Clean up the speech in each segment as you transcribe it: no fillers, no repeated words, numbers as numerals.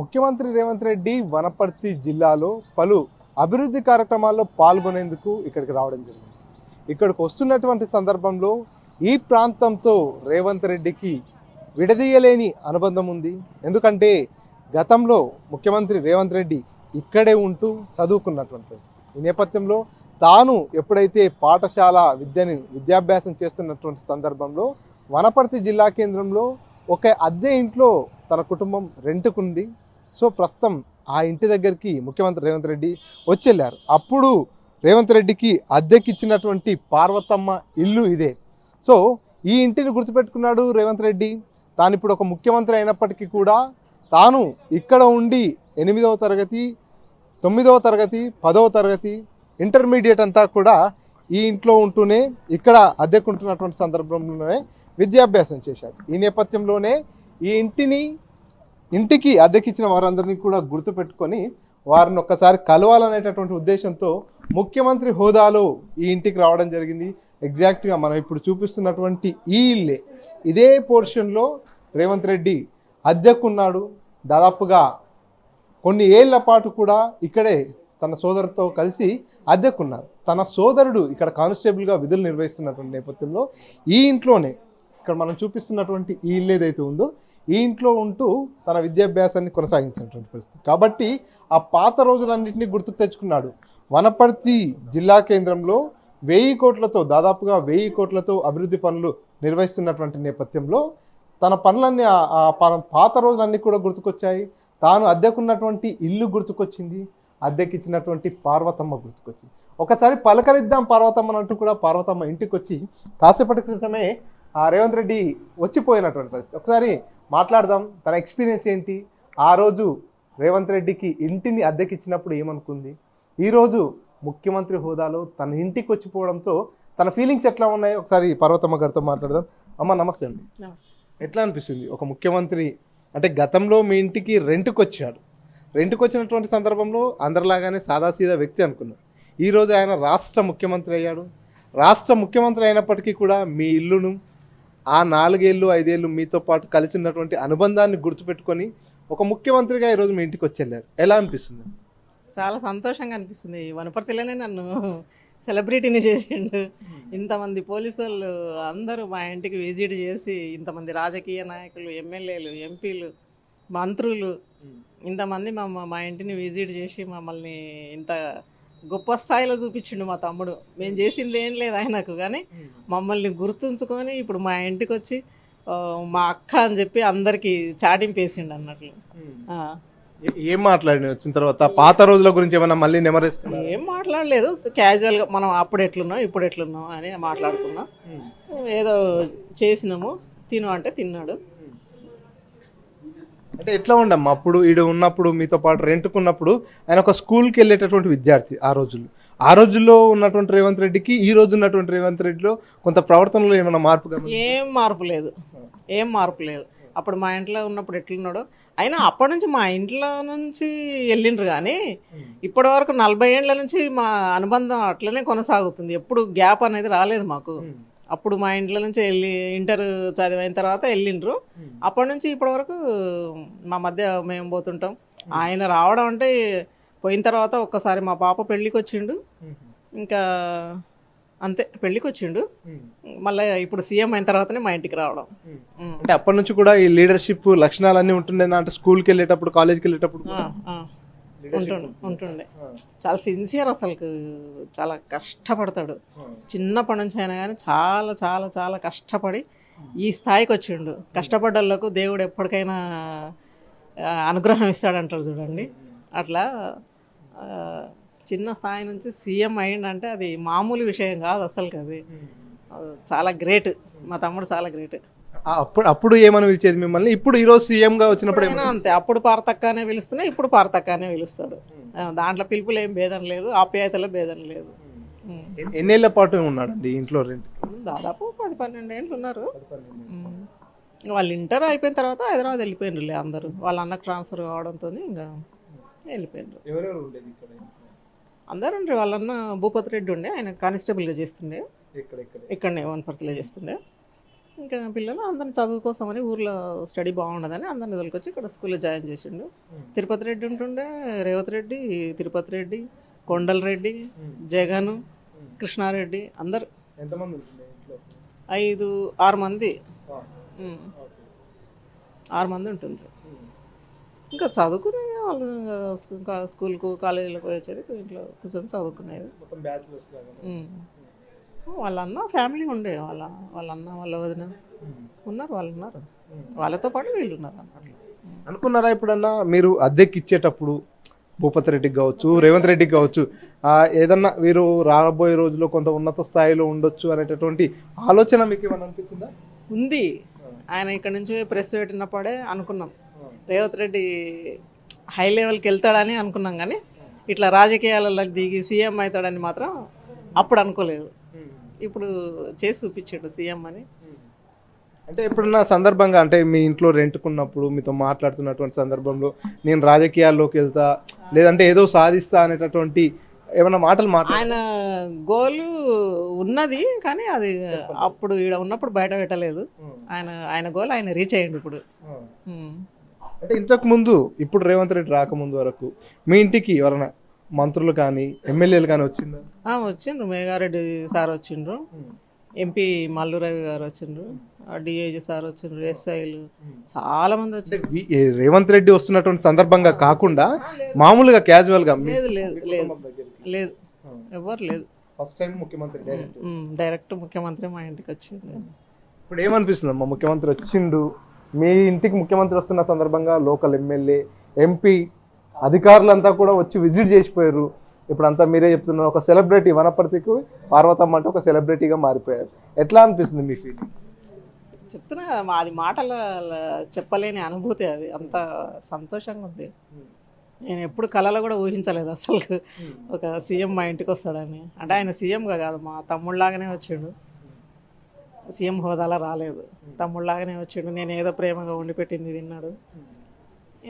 ముఖ్యమంత్రి రేవంత్ రెడ్డి వనపర్తి జిల్లాలో పలు అభివృద్ధి కార్యక్రమాల్లో పాల్గొనేందుకు ఇక్కడికి రావడం జరిగింది. ఇక్కడికి వస్తున్నటువంటి సందర్భంలో ఈ ప్రాంతంతో రేవంత్ రెడ్డికి విడదీయలేని అనుబంధం ఉంది. ఎందుకంటే గతంలో ముఖ్యమంత్రి రేవంత్ రెడ్డి ఇక్కడే ఉంటూ చదువుకున్నటువంటి పరిస్థితి. ఈ నేపథ్యంలో తాను ఎప్పుడైతే పాఠశాల విద్యాభ్యాసం చేస్తున్నటువంటి సందర్భంలో వనపర్తి జిల్లా కేంద్రంలో ఒక అద్దె ఇంట్లో తన కుటుంబం రెంట్కుంది. సో ప్రస్తుతం ఆ ఇంటి దగ్గరికి ముఖ్యమంత్రి రేవంత్ రెడ్డి వచ్చెళ్ళారు. అప్పుడు రేవంత్ రెడ్డికి అద్దెకిచ్చినటువంటి పార్వతమ్మ ఇల్లు ఇదే. సో ఈ ఇంటిని గుర్తుపెట్టుకున్నాడు రేవంత్ రెడ్డి. తాను ఇప్పుడు ఒక ముఖ్యమంత్రి అయినప్పటికీ కూడా తాను ఇక్కడ ఉండి 8వ తరగతి 9వ తరగతి 10వ తరగతి ఇంటర్మీడియట్ అంతా కూడా ఈ ఇంట్లో ఉంటూనే ఇక్కడ అద్దెకుంటున్నటువంటి సందర్భంలోనే విద్యాభ్యాసం చేశాడు. ఈ నేపథ్యంలోనే ఈ ఇంటికి అద్దెకిచ్చిన వారందరినీ కూడా గుర్తుపెట్టుకొని వారిని ఒక్కసారి కలవాలనేటటువంటి ఉద్దేశంతో ముఖ్యమంత్రి హోదాలో ఈ ఇంటికి రావడం జరిగింది. ఎగ్జాక్ట్గా మనం ఇప్పుడు చూపిస్తున్నటువంటి ఈ ఇల్లే, ఇదే పోర్షన్లో రేవంత్ రెడ్డి అద్దెకున్నాడు. దాదాపుగా కొన్ని ఏళ్ల పాటు కూడా ఇక్కడే తన సోదరుతో కలిసి అద్దెకున్నారు. తన సోదరుడు ఇక్కడ కానిస్టేబుల్గా విధులు నిర్వహిస్తున్నటువంటి నేపథ్యంలో ఈ ఇంట్లోనే ఇక్కడ మనం చూపిస్తున్నటువంటి ఈ ఇల్లు ఏదైతే ఉందో ఈ ఇంట్లో ఉంటూ తన విద్యాభ్యాసాన్ని కొనసాగించినటువంటి పరిస్థితి. కాబట్టి ఆ పాత రోజులన్నింటినీ గుర్తుకు తెచ్చుకున్నాడు. వనపర్తి జిల్లా కేంద్రంలో 1000 కోట్లతో దాదాపుగా 1000 కోట్లతో అభివృద్ధి పనులు నిర్వహిస్తున్నటువంటి నేపథ్యంలో తన పనులన్నీ పాత రోజులన్నీ కూడా గుర్తుకొచ్చాయి. తాను అద్దెకున్నటువంటి ఇల్లు గుర్తుకొచ్చింది, అద్దెకిచ్చినటువంటి పార్వతమ్మ గుర్తుకొచ్చింది. ఒకసారి పలకరిద్దాం పార్వతమ్మని అంటూ కూడా పార్వతమ్మ ఇంటికి వచ్చి కాసేపటి క్రితమే రేవంత్ రెడ్డి వచ్చిపోయినటువంటి పరిస్థితి. ఒకసారి మాట్లాడదాం, తన ఎక్స్పీరియన్స్ ఏంటి, ఆ రోజు రేవంత్ రెడ్డికి ఇంటిని అద్దెకిచ్చినప్పుడు ఏమనుకుంది, ఈరోజు ముఖ్యమంత్రి హోదాలో తన ఇంటికి వచ్చిపోవడంతో తన ఫీలింగ్స్ ఎట్లా ఉన్నాయి, ఒకసారి పార్వతమ్మ గారితో మాట్లాడదాం. అమ్మ నమస్తే అండి. నమస్తే. ఎట్లా అనిపిస్తుంది ఒక ముఖ్యమంత్రి అంటే గతంలో మీ ఇంటికి రెంట్కి వచ్చాడు, రెంట్కి వచ్చినటువంటి సందర్భంలో అందరిలాగానే సాదాసీదా వ్యక్తి అనుకున్నారు. ఈరోజు ఆయన రాష్ట్ర ముఖ్యమంత్రి అయ్యాడు. రాష్ట్ర ముఖ్యమంత్రి అయినప్పటికీ కూడా మీ ఇల్లును ఆ 4 ఏళ్ళు 5 ఏళ్ళు మీతో పాటు కలిసి ఉన్నటువంటి అనుబంధాన్ని గుర్తుపెట్టుకొని ఒక ముఖ్యమంత్రిగా ఈరోజు మీ ఇంటికి వచ్చి వెళ్ళాడు. ఎలా అనిపిస్తుంది? చాలా సంతోషంగా అనిపిస్తుంది. వనపర్తిలోనే నన్ను సెలబ్రిటీని చేసిండు. ఇంతమంది పోలీసు వాళ్ళు అందరూ మా ఇంటికి విజిట్ చేసి, ఇంతమంది రాజకీయ నాయకులు, ఎమ్మెల్యేలు, ఎంపీలు, మంత్రులు ఇంతమంది మా ఇంటిని విజిట్ చేసి మమ్మల్ని ఇంత గొప్ప స్థాయిలో చూపించిండు మా తమ్ముడు. మేము చేసింది ఏం లేదు ఆయనకు, కానీ మమ్మల్ని గుర్తుంచుకొని ఇప్పుడు మా ఇంటికి వచ్చి మా అక్క అని చెప్పి అందరికీ చాటింపు వేసిండు అన్నట్లు. ఏం మాట్లాడిన వచ్చిన తర్వాత పాత రోజుల గురించి ఏమన్నా మళ్ళీ నెమరేసుకున్నా? ఏం మాట్లాడలేదు, క్యాజువల్గా మనం అప్పుడు ఎట్లున్నాం ఇప్పుడు ఎట్లున్నాం అని మాట్లాడుకున్నాం. ఏదో చేసినాము, తిను అంటే తిన్నాడు. అంటే ఎట్లా ఉండమ్మా అప్పుడు ఈడు ఉన్నప్పుడు మీతో పాటు రెంట్కున్నప్పుడు ఆయన ఒక స్కూల్కి వెళ్ళేటటువంటి విద్యార్థి. ఆ రోజుల్లో ఉన్నటువంటి రేవంత్ రెడ్డికి ఈ రోజు ఉన్నటువంటి రేవంత్ రెడ్డిలో కొంత ప్రవర్తనలో ఏమైనా మార్పు? ఏం మార్పు లేదు. అప్పుడు మా ఇంట్లో ఉన్నప్పుడు ఎట్లున్నాడో అయినా అప్పటి నుంచి మా ఇంట్లో నుంచి వెళ్ళిండ్రు, కానీ ఇప్పటి వరకు 40 ఏళ్ళ నుంచి మా అనుబంధం అట్లనే కొనసాగుతుంది. ఎప్పుడు గ్యాప్ అనేది రాలేదు మాకు. అప్పుడు మా ఇంట్లో నుంచి వెళ్ళి ఇంటర్ చదివిన తర్వాత వెళ్ళిండ్రు. అప్పటి నుంచి ఇప్పటి వరకు మా మధ్య మేము పోతుంటాం. ఆయన రావడం అంటే పోయిన తర్వాత ఒక్కసారి మా పాప పెళ్ళికి వచ్చిండు, ఇంకా అంతే పెళ్ళికి వచ్చిండు. మళ్ళీ ఇప్పుడు సీఎం అయిన తర్వాతనే మా ఇంటికి రావడం. అంటే అప్పటి నుంచి కూడా ఈ లీడర్షిప్ లక్షణాలన్నీ ఉంటుండే అంటే స్కూల్కి వెళ్ళేటప్పుడు కాలేజ్కి వెళ్ళేటప్పుడు ఉంటుండే. చాలా సిన్సియర్, అసలు చాలా కష్టపడతాడు. చిన్నప్పటి నుంచి అయినా కానీ చాలా చాలా చాలా కష్టపడి ఈ స్థాయికి వచ్చిండు. కష్టపడ్డోళ్ళకు దేవుడు ఎప్పటికైనా అనుగ్రహం ఇస్తాడంటారు చూడండి. అట్లా చిన్న స్థాయి నుంచి సీఎం అయ్యిండంటే అది మామూలు విషయం కాదు అసలు. అది చాలా గ్రేట్, మా తమ్ముడు చాలా గ్రేట్. అప్పుడు ఏమని పిలిచేది మిమ్మల్ని, ఇప్పుడు ఈరోజు సీఎంగా వచ్చినప్పుడు అంతే. అప్పుడు పార్తక్కనే పిలుస్తున్నా, ఇప్పుడు పార్తక్కనే పిలుస్తాడు. దాంట్లో పిలుపులు ఏం భేదం లేదు, ఆప్యాయతలో భేదం లేదు. ఎన్నేళ్ల పాటు ఉన్నాడండి ఇంట్లో రెంట్? దాదాపు 10-12 ఏళ్ళు ఉన్నారు. వాళ్ళు ఇంటర్ అయిపోయిన తర్వాత హైదరాబాద్ వెళ్ళిపోయినరులే అందరూ. వాళ్ళ అన్నకు ట్రాన్స్ఫర్ కావడంతో ఇంకా వెళ్ళిపోయినారు. అందరూ ఉండ్రి. వాళ్ళన్న భూపతి రెడ్డి ఉండే, ఆయన కానిస్టేబుల్గా చేస్తుండే, ఇక్కడనే వనపర్తిలో చేస్తుండే. ఇంకా పిల్లలు అందరిని చదువు కోసమని ఊర్లో స్టడీ బాగుండదని అందరిని వదిలికొచ్చి ఇక్కడ స్కూల్లో జాయిన్ చేసిండు. తిరుపతి రెడ్డి ఉంటుండే, రేవత్ రెడ్డి, తిరుపతి రెడ్డి, కొండల రెడ్డి, జగన్, కృష్ణారెడ్డి అందరు ఎంతమంది ఉంటుండే ఇంట్లో? 5-6 మంది, 6 మంది ఉంటుండ్రు. ఇంకా చదువుకునే వాళ్ళు ఇంకా స్కూల్కు కాలేజీలకు వచ్చేది ఇంట్లో కూర్చొని చదువుకునేది. మొత్తం బ్యాచిలర్స్ లాగా. వాళ్ళ అన్న ఫ్యామిలీ ఉండే, వాళ్ళ అన్న వాళ్ళ వదిన ఉన్నారు, వాళ్ళు ఉన్నారు, వాళ్ళతో పాటు వీళ్ళు ఉన్నారు అన్నట్లు. అనుకున్నారా ఎప్పుడన్నా మీరు అద్దెకి ఇచ్చేటప్పుడు భూపతి రెడ్డికి కావచ్చు, రేవంత్ రెడ్డికి కావచ్చు, ఏదన్నా వీరు రాబోయే రోజుల్లో కొంత ఉన్నత స్థాయిలో ఉండొచ్చు అనేటటువంటి ఆలోచన మీకు ఏమైనా అనిపించిందా? ఉంది. ఆయన ఇక్కడ నుంచి ప్రెస్ పెట్టినప్పుడే అనుకున్నాం రేవంత్ రెడ్డి హై లెవెల్కి వెళ్తాడని అనుకున్నాం, కానీ ఇట్లా రాజకీయాలలోకి దిగి సీఎం అవుతాడని మాత్రం అప్పుడు అనుకోలేదు. ఇప్పుడు చేసి చూపించాడు సీఎం అని. అంటే ఎప్పుడన్నా సందర్భంగా అంటే మీ ఇంట్లో రెంట్కున్నప్పుడు మీతో మాట్లాడుతున్నటువంటి సందర్భంలో నేను రాజకీయాల్లోకి వెళ్తా లేదంటే ఏదో సాధిస్తా అనేటటువంటి ఏమైనా మాటలు ఆయన గోలు ఉన్నది, కానీ అది అప్పుడు ఈడ ఉన్నప్పుడు బయట పెట్టలేదు. ఆయన గోల్ ఆయన రీచ్ అయ్యిండు ఇప్పుడు. అంటే ఇంతకు ముందు ఇప్పుడు రేవంత్ రెడ్డి రాకముందు వరకు మీ ఇంటికి ఎవరైనా మంత్రులు కానీ ఎమ్మెల్యేలు కానీ వచ్చిందా? వచ్చిండ్రు. మేఘారెడ్డి సార్ వచ్చిండ్రు, ఎంపీ మల్లు రవి గారు వచ్చిండ్రు, డిఐజీ సార్ వచ్చిండ్రు, ఎస్ఐలు చాలా మంది వచ్చిండ్రు. రేవంత్ రెడ్డి వస్తున్నటువంటి సందర్భంగా కాకుండా మామూలుగా క్యాజువల్ గా? లేదు లేదు లేదు లేదు, ఎవరు లేదు. ఫస్ట్ టైం ముఖ్యమంత్రి డైరెక్ట్ ముఖ్యమంత్రి మా ఇంటికి వచ్చిండు. ఇప్పుడు ఏమనిపిస్తుంది అమ్మా, ముఖ్యమంత్రి వచ్చిండు, మీ ఇంటికి ముఖ్యమంత్రి వస్తున్న సందర్భంగా లోకల్ ఎమ్మెల్యే ఎంపీ అధికారులంతా కూడా వచ్చి విజిట్ చేసిపోయారు. ఇప్పుడంతా మీరే చెప్తున్నారు, ఒక సెలబ్రిటీ వనపర్తికి పార్వతమ్మ అంటే ఒక సెలబ్రిటీగా మారిపోయారు. ఎట్లా అనిపిస్తుంది మీ ఫీలింగ్? చెప్తున్నా కదా, అది మాటల చెప్పలేని అనుభూతి, అది అంత సంతోషంగా ఉంది. నేను ఎప్పుడు కళలో కూడా ఊహించలేదు అసలు ఒక సీఎం మా ఇంటికి వస్తాడని. అంటే ఆయన సీఎంగా కాదు, మా తమ్ముళ్ళలాగానే వచ్చాడు, సీఎం హోదాలో రాలేదు, తమ్ముళ్ళలాగానే వచ్చాడు. నేను ఏదో ప్రేమగా వండి పెట్టింది తిన్నాడు,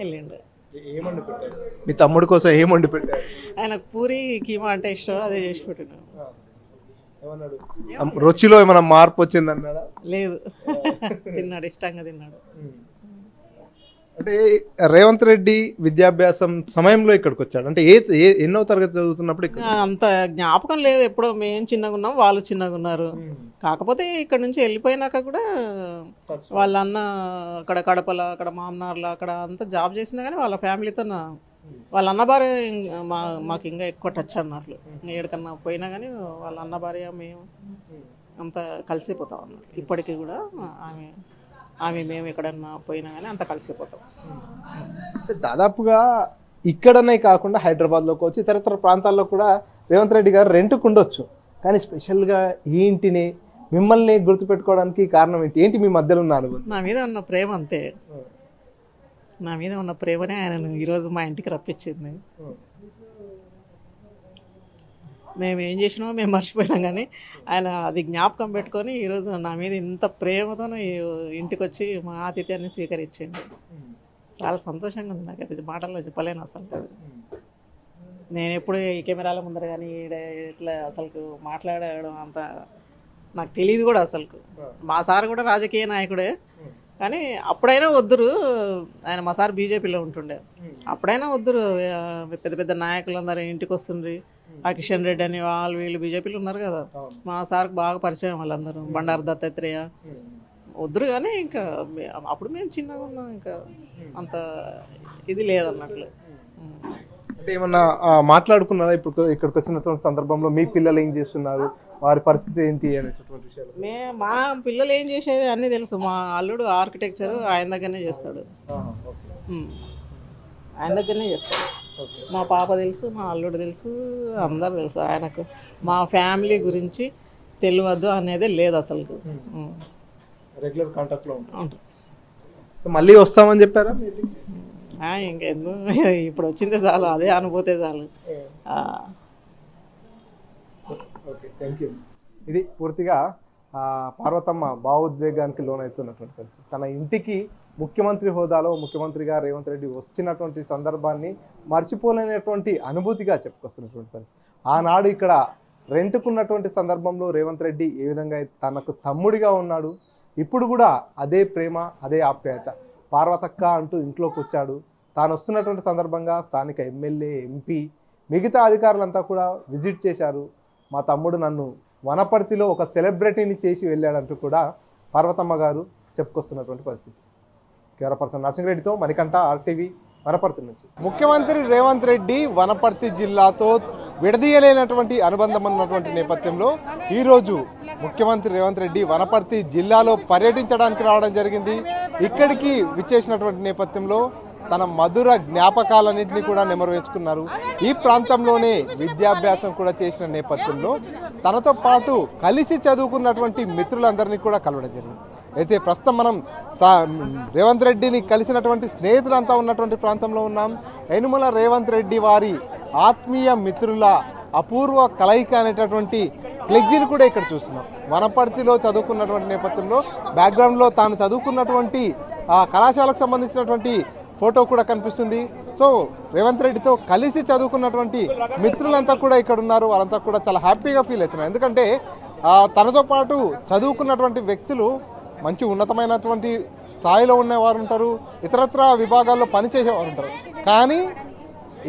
వెళ్ళిండు. మీ తమ్ముడి కోసం ఏం వండి పెట్టారు? ఆయనకు పూరి కీమా అంటే ఇష్టం, అదే చేసి పెట్టినాను. రుచిలో ఏమైనా మార్పు వచ్చింది అన్నాడా? లేదు, తిన్నాడు, ఇష్టంగా తిన్నాడు. అంటే రేవంత్ రెడ్డి విద్యాభ్యాసం సమయంలో ఇక్కడికి వచ్చాడు అంటే ఎన్నో తరగతి చదువుతున్నప్పుడు? అంత జ్ఞాపకం లేదు, ఎప్పుడో మేము చిన్నగా ఉన్నాం, వాళ్ళు చిన్నగా ఉన్నారు. కాకపోతే ఇక్కడ నుంచి వెళ్ళిపోయినాక కూడా వాళ్ళ అన్న అక్కడ కడపలో, అక్కడ మామనార్లో, అక్కడ అంతా జాబ్ చేసినా కానీ వాళ్ళ ఫ్యామిలీతో వాళ్ళ అన్న భార్య మాకు ఇంకా ఎక్కువ టచ్ అన్నట్లు. ఎక్కడికన్నా పోయినా కానీ వాళ్ళ అన్న భార్య మేము అంతా కలిసిపోతాం అన్నట్లు. ఇప్పటికీ కూడా ఆమె మేము ఎక్కడన్నా పోయినా కానీ అంత కలిసిపోతాం. దాదాపుగా ఇక్కడనే కాకుండా హైదరాబాద్లోకి వచ్చి ఇతర ప్రాంతాల్లో కూడా రేవంత్ రెడ్డి గారు రెంట్కు ఉండొచ్చు, కానీ స్పెషల్గా ఈ ఇంటిని మిమ్మల్ని గుర్తుపెట్టుకోవడానికి కారణం ఏంటి మీ మధ్యలో ఉన్న అనుభవం? నా మీద ఉన్న ప్రేమ అంతే. నా మీద ఉన్న ప్రేమనే ఆయనను ఈరోజు మా ఇంటికి రప్పించింది. మేము ఏం చేసినామో మేము మర్చిపోయినాం, కానీ ఆయన అది జ్ఞాపకం పెట్టుకొని ఈరోజు నా మీద ఇంత ప్రేమతో ఇంటికి వచ్చి మా ఆతిథ్యాన్ని స్వీకరించండి. చాలా సంతోషంగా ఉంది నాకు, అది మాటల్లో చెప్పలేను అసలు. నేను ఎప్పుడు ఈ కెమెరాల ముందర కానీ ఇట్లా అసలు మాట్లాడడం అంత నాకు తెలియదు కూడా అసలు. మా సార్ కూడా రాజకీయ నాయకుడే, కానీ అప్పుడైనా వద్దురు ఆయన. మా సార్ బీజేపీలో ఉంటుండే, అప్పుడైనా వద్దురు పెద్ద పెద్ద నాయకులందరూ ఇంటికి వస్తుండ్రి. ఆ కిషన్ రెడ్డి అని వాళ్ళు వీళ్ళు బీజేపీలో ఉన్నారు కదా, మా సార్కి బాగా పరిచయం వాళ్ళందరూ. బండారు దత్తాత్రేయ వద్దురు, కానీ ఇంకా అప్పుడు మేము చిన్నగా ఉన్నాం, ఇంకా అంత ఇది లేదన్నట్లు. అంటే ఏమన్నా మాట్లాడుకున్నారా ఇప్పుడు ఇక్కడికి వచ్చినటువంటి సందర్భంలో? మీ పిల్లలు ఏం చేస్తున్నారు, వారి పరిస్థితి ఏంటి అనేటటువంటి విషయాలు? మా పిల్లలు ఏం చేసేది అన్నీ తెలుసు. మా అల్లుడు ఆర్కిటెక్చర్ ఆయన దగ్గరనే చేస్తాడు, ఆయన దగ్గరనే చేస్తాడు. మా పాప తెలుసు, మా అల్లుడు తెలుసు, అందరు తెలుసు ఆయనకు. మా ఫ్యామిలీ గురించి తెలియదు అనేది లేదు అసలు. రెగ్యులర్ కాంటాక్ట్లో ఉంటాం. మళ్ళీ వస్తామని చెప్పారా? ఇంకెందుకు, ఇప్పుడు వచ్చిందే చాలు, అదే అనుభూతే చాలు. ఇది పూర్తిగా పార్వతమ్మ భావోద్వేగానికి లోనవుతున్నటువంటి పరిస్థితి. తన ఇంటికి ముఖ్యమంత్రి హోదాలో ముఖ్యమంత్రిగా రేవంత్ రెడ్డి వచ్చినటువంటి సందర్భాన్ని మర్చిపోలేనటువంటి అనుభూతిగా చెప్పుకొస్తున్నటువంటి పరిస్థితి. ఆనాడు ఇక్కడ రెంట్కున్నటువంటి సందర్భంలో రేవంత్ రెడ్డి ఏ విధంగా తనకు తమ్ముడిగా ఉన్నాడు, ఇప్పుడు కూడా అదే ప్రేమ, అదే ఆప్యాయత. పార్వతక్క అంటూ ఇంట్లోకి వచ్చాడు. తాను వస్తున్నటువంటి సందర్భంగా స్థానిక ఎమ్మెల్యే, ఎంపీ, మిగతా అధికారులంతా కూడా విజిట్ చేశారు. మా తమ్ముడు నన్ను వనపర్తిలో ఒక సెలబ్రిటీని చేసి వెళ్ళాడంటూ కూడా పార్వతమ్మ గారు చెప్పుకొస్తున్నటువంటి పరిస్థితి. కెమెరా పర్సన్ నరసింహరెడ్డితో మణికంఠ, RTV, వనపర్తి నుంచి. ముఖ్యమంత్రి రేవంత్ రెడ్డి వనపర్తి జిల్లాతో విడదీయలేనటువంటి అనుబంధం ఉన్నటువంటి నేపథ్యంలో ఈరోజు ముఖ్యమంత్రి రేవంత్ రెడ్డి వనపర్తి జిల్లాలో పర్యటించడానికి రావడం జరిగింది. ఇక్కడికి విచ్చేసినటువంటి నేపథ్యంలో తన మధుర జ్ఞాపకాలన్నింటినీ కూడా నెమరువేసుకున్నారు. ఈ ప్రాంతంలోనే విద్యాభ్యాసం కూడా చేసిన నేపథ్యంలో తనతో పాటు కలిసి చదువుకున్నటువంటి మిత్రులందరినీ కూడా కలవడం జరిగింది. అయితే ప్రస్తుతం మనం రేవంత్ రెడ్డిని కలిసినటువంటి స్నేహితులంతా ఉన్నటువంటి ప్రాంతంలో ఉన్నాం. యనుమల రేవంత్ రెడ్డి వారి ఆత్మీయ మిత్రుల అపూర్వ కలయిక అనేటటువంటి ఫ్లెక్సీని కూడా ఇక్కడ చూస్తున్నాం. వనపర్తిలో చదువుకున్నటువంటి నేపథ్యంలో బ్యాక్గ్రౌండ్లో తాను చదువుకున్నటువంటి కళాశాలకు సంబంధించినటువంటి ఫోటో కూడా కనిపిస్తుంది. సో రేవంత్ రెడ్డితో కలిసి చదువుకున్నటువంటి మిత్రులంతా కూడా ఇక్కడ ఉన్నారు. వాళ్ళంతా కూడా చాలా హ్యాపీగా ఫీల్ అవుతున్నారు. ఎందుకంటే తనతో పాటు చదువుకున్నటువంటి వ్యక్తులు మంచి ఉన్నతమైనటువంటి స్థాయిలో ఉన్నవారు ఉంటారు, ఇతరత్ర విభాగాల్లో పనిచేసేవారు ఉంటారు. కానీ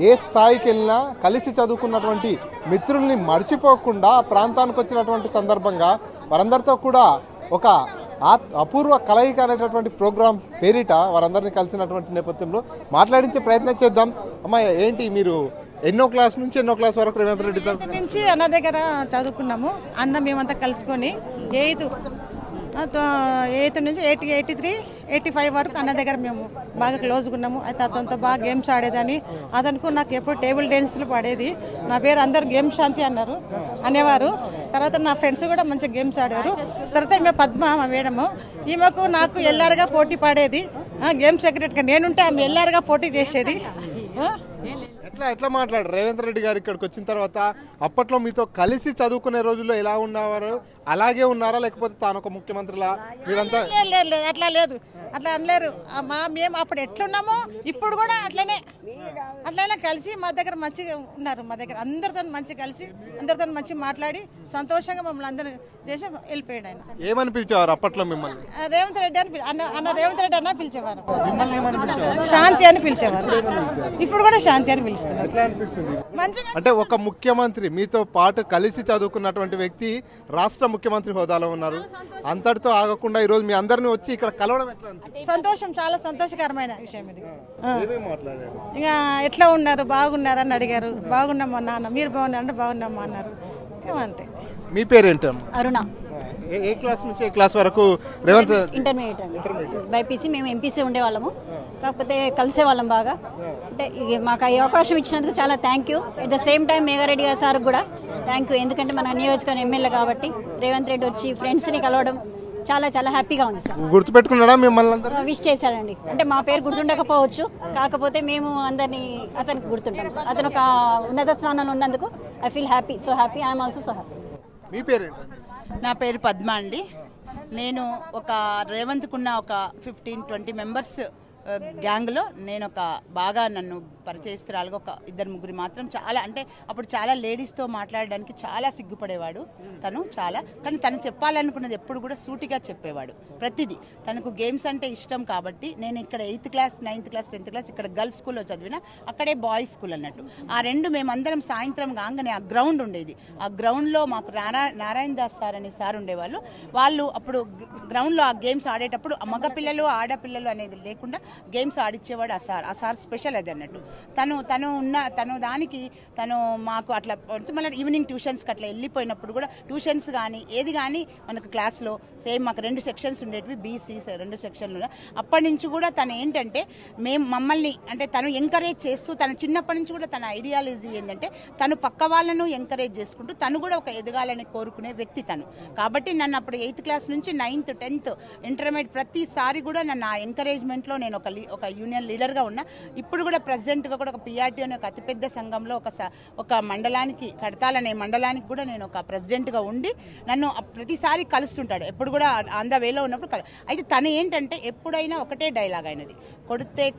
ఏ స్థాయికి వెళ్ళినా కలిసి చదువుకున్నటువంటి మిత్రుల్ని మర్చిపోకుండా ప్రాంతానికి వచ్చినటువంటి సందర్భంగా వారందరితో కూడా ఒక అపూర్వ కలయిక అనేటటువంటి ప్రోగ్రాం పేరిట వారందరినీ కలిసినటువంటి నేపథ్యంలో మాట్లాడించే ప్రయత్నం చేద్దాం. అమ్మాయి, ఏంటి మీరు ఎన్నో క్లాస్ నుంచి ఎన్నో క్లాస్ వరకు రేవంత్ రెడ్డి నుంచి అన్న దగ్గర చదువుకున్నాము. అన్న మేమంతా కలుసుకొని ఎయిత్ నుంచి 83, 85 వరకు అన్న దగ్గర మేము బాగా క్లోజ్గా ఉన్నాము. అయితే అతనితో బాగా గేమ్స్ ఆడేదని, అతనికి నాకు ఎప్పుడు టేబుల్ టెన్నిస్లు పడేది. నా పేరు అందరు గేమ్ శాంతి అనేవారు. తర్వాత నా ఫ్రెండ్స్ కూడా మంచిగా గేమ్స్ ఆడారు. తర్వాత ఈమె పద్మ, మా మేడము, ఈమెకు నాకు ఎల్ఆర్గా పోటీ పడేది. గేమ్ సెక్రటరీగా నేనుంటే ఆమె ఎల్ఆర్గా పోటీ చేసేది. ఎట్లా మాట్లాడారు రేవంత్ రెడ్డి గారు ఇక్కడికి వచ్చిన తర్వాత? అప్పట్లో మీతో కలిసి చదువుకునే రోజుల్లో ఎలా ఉన్నవారు, అలాగే ఉన్నారా, లేకపోతే తాను ఒక ముఖ్యమంత్రిలా మీరంతా? లేదు, అట్లా లేదు, అట్లా అనలేరు. మేము అప్పుడు ఎట్లున్నామో ఇప్పుడు కూడా అట్లనే కలిసి మా దగ్గర మంచిగా ఉన్నారు. మా దగ్గర అందరితో మంచిగా కలిసి అందరితో మంచిగా మాట్లాడి సంతోషంగా మమ్మల్ని అందరూ చేసి వెళ్ళిపోయాడు. ఆయన ఏమని పిలిచేవారు అప్పట్లో మిమ్మల్ని? రేవంత్ రెడ్డి అని అన్న రేవంత్ రెడ్డి అన్న పిలిచేవారు. శాంతి అని పిలిచేవారు. ఇప్పుడు కూడా శాంతి అని పిలుస్తారు. మంచిగా అంటే ఒక ముఖ్యమంత్రి మీతో పాటు కలిసి చదువుకున్నటువంటి వ్యక్తి రాష్ట్ర ముఖ్యమంత్రి హోదాలో ఉన్నారు. అంతటితో ఆగకుండా ఈరోజు మీ అందరినీ వచ్చి ఇక్కడ కలవడం ఎట్లా? సంతోషం, చాలా సంతోషకరమైన విషయం ఇది. ఇక ఎట్లా ఉన్నారు, బాగున్నారు అని అడిగారు. బాగున్నామా నాన్న, మీరు బాగున్నారంటే బాగున్నామా అన్నారు. ఏమంతే. మీ పేరేంటమ్మా? అరుణ. ఏ క్లాస్ నుంచి ఏ క్లాస్ వరకు రేవంత్? ఇంటర్మీడియట్ అండి. బైపీసీ. మేము ఎంపీసీ ఉండేవాళ్ళము, కాకపోతే కలిసే వాళ్ళం బాగా. అంటే మాకు ఈ అవకాశం ఇచ్చినందుకు చాలా thank you. At the same time Megha Reddy గారు సార్ కూడా థ్యాంక్ యూ. ఎందుకంటే మన నియోజకవర్గం ఎమ్మెల్యే కాబట్టి రేవంత్ రెడ్డి వచ్చి ఫ్రెండ్స్ని కలవడం చాలా చాలా హ్యాపీగా ఉంది సార్. గుర్తుపెట్టుకున్నాడా మిమ్మల్ని? విష్ చేశాడండి. అంటే మా పేరు గుర్తుండకపోవచ్చు, కాకపోతే మేము అందరినీ అతనికి గుర్తుంటాం. అతను ఒక ఉన్నత స్థానంలో ఉన్నందుకు I feel happy, so happy. I'm also so happy. మీ పేరేంటి? నా పేరు పద్మ అండి. నేను ఒక రేవంత్కున్న ఒక 15-20 మెంబర్స్ గ్యాంగ్లో నేను ఒక బాగా నన్ను పరిచయస్తురాలుగా ఒక 2-3 మాత్రం చాలా, అంటే అప్పుడు చాలా లేడీస్తో మాట్లాడడానికి చాలా సిగ్గుపడేవాడు తను చాలా. కానీ తను చెప్పాలనుకున్నది ఎప్పుడు కూడా సూటిగా చెప్పేవాడు ప్రతిదీ. తనకు గేమ్స్ అంటే ఇష్టం కాబట్టి నేను ఇక్కడ 8th class, 9th class, 10th class ఇక్కడ గర్ల్స్ స్కూల్లో చదివిన, అక్కడే బాయ్స్ స్కూల్ అన్నట్టు. ఆ రెండు మేమందరం సాయంత్రం కాగానే ఆ గ్రౌండ్ ఉండేది. ఆ గ్రౌండ్లో మాకు నారాయణ దాస్ సార్ అనే సార్ ఉండేవాళ్ళు. వాళ్ళు అప్పుడు గ్రౌండ్లో ఆ గేమ్స్ ఆడేటప్పుడు మగపిల్లలు ఆడపిల్లలు అనేది లేకుండా గేమ్స్ ఆడిచ్చేవాడు ఆ సార్ స్పెషల్ అది అన్నట్టు. తను దానికి మాకు అట్లా మళ్ళీ ఈవినింగ్ ట్యూషన్స్కి అట్లా వెళ్ళిపోయినప్పుడు కూడా ట్యూషన్స్ కానీ ఏది కానీ మనకు క్లాస్లో సేమ్ మాకు 2 సెక్షన్స్ ఉండేటివి, బీసీ 2 సెక్షన్లు. అప్పటి నుంచి కూడా తను ఏంటంటే మమ్మల్ని అంటే తను ఎంకరేజ్ చేస్తూ, తన చిన్నప్పటి నుంచి కూడా తన ఐడియాలజీ ఏంటంటే తను పక్క వాళ్ళను ఎంకరేజ్ చేసుకుంటూ తను కూడా ఒక ఎదగాలని కోరుకునే వ్యక్తి తను. కాబట్టి నన్ను అప్పుడు 8th క్లాస్ నుంచి 9th, 10th, ఇంటర్మీడియట్ ప్రతిసారి కూడా నన్ను ఆ ఎంకరేజ్మెంట్లో నేను ఒక యూనియన్ లీడర్గా ఉన్నా. ఇప్పుడు కూడా ప్రెసిడెంట్గా కూడా ఒక పిఆర్టీ అనే ఒక అతిపెద్ద సంఘంలో ఒక మండలానికి, కడతాలనే మండలానికి కూడా నేను ఒక ప్రెసిడెంట్గా ఉండి నన్ను ప్రతిసారి కలుస్తుంటాడు. ఎప్పుడు కూడా ఆన్ ద వేలో ఉన్నప్పుడు అయితే తను ఏంటంటే ఎప్పుడైనా ఒకటే డైలాగ్ అయినది,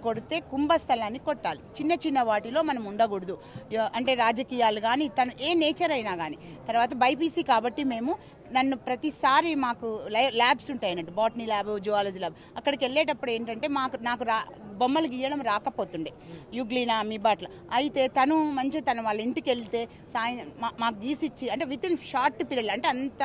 కొడితే కుంభస్థలాన్ని కొట్టాలి. చిన్న చిన్న వాటిలో మనం ఉండకూడదు. అంటే రాజకీయాలు కానీ తను ఏ నేచర్ అయినా కానీ. తర్వాత బైపీసీ కాబట్టి మేము నన్ను ప్రతిసారి మాకు ల్యాబ్స్ ఉంటాయి అన్నట్టు, బాటనీ ల్యాబ్, జువాలజీ ల్యాబ్. అక్కడికి వెళ్ళేటప్పుడు ఏంటంటే నాకు బొమ్మలు గీయడం రాకపోతుండే, యుగ్లీనా అమీబాట్ల. అయితే తను వాళ్ళ ఇంటికి వెళ్తే మాకు గీసిచ్చి, అంటే విత్ ఇన్ షార్ట్ పీరియడ్, అంటే అంత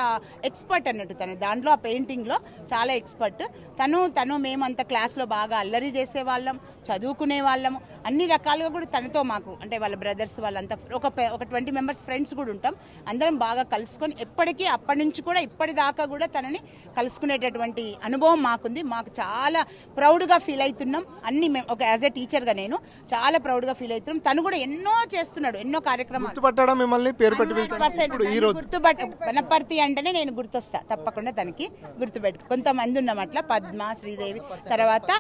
ఎక్స్పర్ట్ అన్నట్టు తను దాంట్లో, ఆ పెయింటింగ్లో చాలా ఎక్స్పర్ట్. తను మేము అంత క్లాస్లో బాగా అల్లరి చేసేవాళ్ళం, చదువుకునే వాళ్ళము, అన్ని రకాలుగా కూడా తనతో మాకు, అంటే వాళ్ళ బ్రదర్స్ వాళ్ళంతా ఒక 20 మెంబర్స్ ఫ్రెండ్స్ కూడా ఉంటాం. అందరం బాగా కలుసుకొని ఎప్పటికీ, అప్పటి నుంచి కూడా ఇప్పటిదాకా కూడా తనని కలుసుకునేటటువంటి అనుభవం మాకుంది. మాకు చాలా ప్రౌడ్గా ఫీల్ అవుతున్నాం. అన్ని మేము ఒక యాజ్ ఏ టీచర్గా నేను చాలా ప్రౌడ్గా ఫీల్ అవుతున్నాం. తను కూడా ఎన్నో చేస్తున్నాడు, ఎన్నో కార్యక్రమాలు. వనపర్తి అంటేనే నేను గుర్తొస్తా తప్పకుండా, తనకి గుర్తుపెట్టుకో. కొంతమంది ఉన్నాం అట్లా, పద్మ, శ్రీదేవి, తర్వాత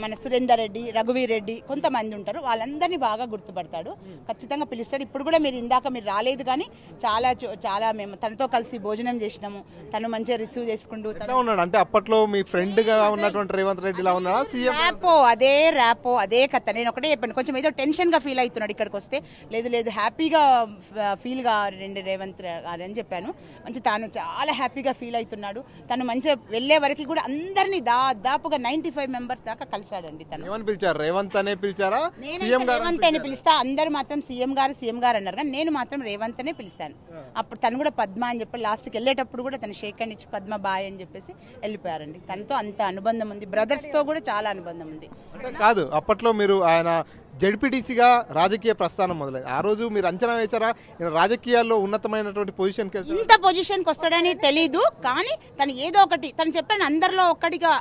మన సురేందర్ రెడ్డి, రఘువీర్ రెడ్డి, కొంతమంది ఉంటారు. వాళ్ళందరినీ బాగా గుర్తుపడతాడు, ఖచ్చితంగా పిలుస్తాడు. ఇప్పుడు కూడా మీరు రాలేదు కానీ చాలా మేము తనతో కలిసి భోజనం చేసినాము. తను మంచిగా రిసీవ్ చేసుకుంటూ ఉన్నాడు. అంటే అప్పట్లో మీ ఫ్రెండ్ గా ఉన్నటువంటి రేవంత్ రెడ్డిలా ఉన్నాడా? ర్యాపో అదే కథ. నేను ఒకటే చెప్పాను, కొంచెం ఏదో టెన్షన్ గా ఫీల్ అవుతున్నాడు ఇక్కడికి వస్తే. లేదు హ్యాపీగా ఫీల్ గా రేవంత్ అని చెప్పాను. తాను చాలా హ్యాపీగా ఫీల్ అవుతున్నాడు. తను మంచిగా వెళ్లే వరకు కూడా అందరినీ దాదాపుగా 95 మెంబర్స్ దాకా కలిసాడండి. తను పిలిచారు, రేవంత్ అనే పిలిచారా? రేవంత్ అని పిలుస్తా, అందరు మాత్రం సీఎం గారు అన్నారు, కానీ నేను మాత్రం రేవంత్ అనే పిలిచాను. అప్పుడు తను కూడా పద్మ అని చెప్పి లాస్ట్కి వెళ్ళేటప్పుడు కూడా తను షేక్ హ్యాండ్ ఇచ్చి పద్మ బాయ్ అని చెప్పేసి వెళ్ళిపోయారండి. తనతో అంత అనుబంధం ఉంది, బ్రదర్స్ తో కూడా చాలా అనుబంధం ఉంది. కాదు, అప్పట్లో మీరు ఆయన జడ్పీటీసీగా రాజకీయ ప్రస్థానం మొదలైంది. ఆ రోజు మీరు అంచనా వేశారా రాజకీయాల్లో ఉన్నతమైనటువంటి పొజిషన్కి, ఇంత పొజిషన్కి వస్తాడని తెలీదు, కానీ తను ఏదో ఒకటి, తను చెప్పాను అందరిలో ఒక్కడిగా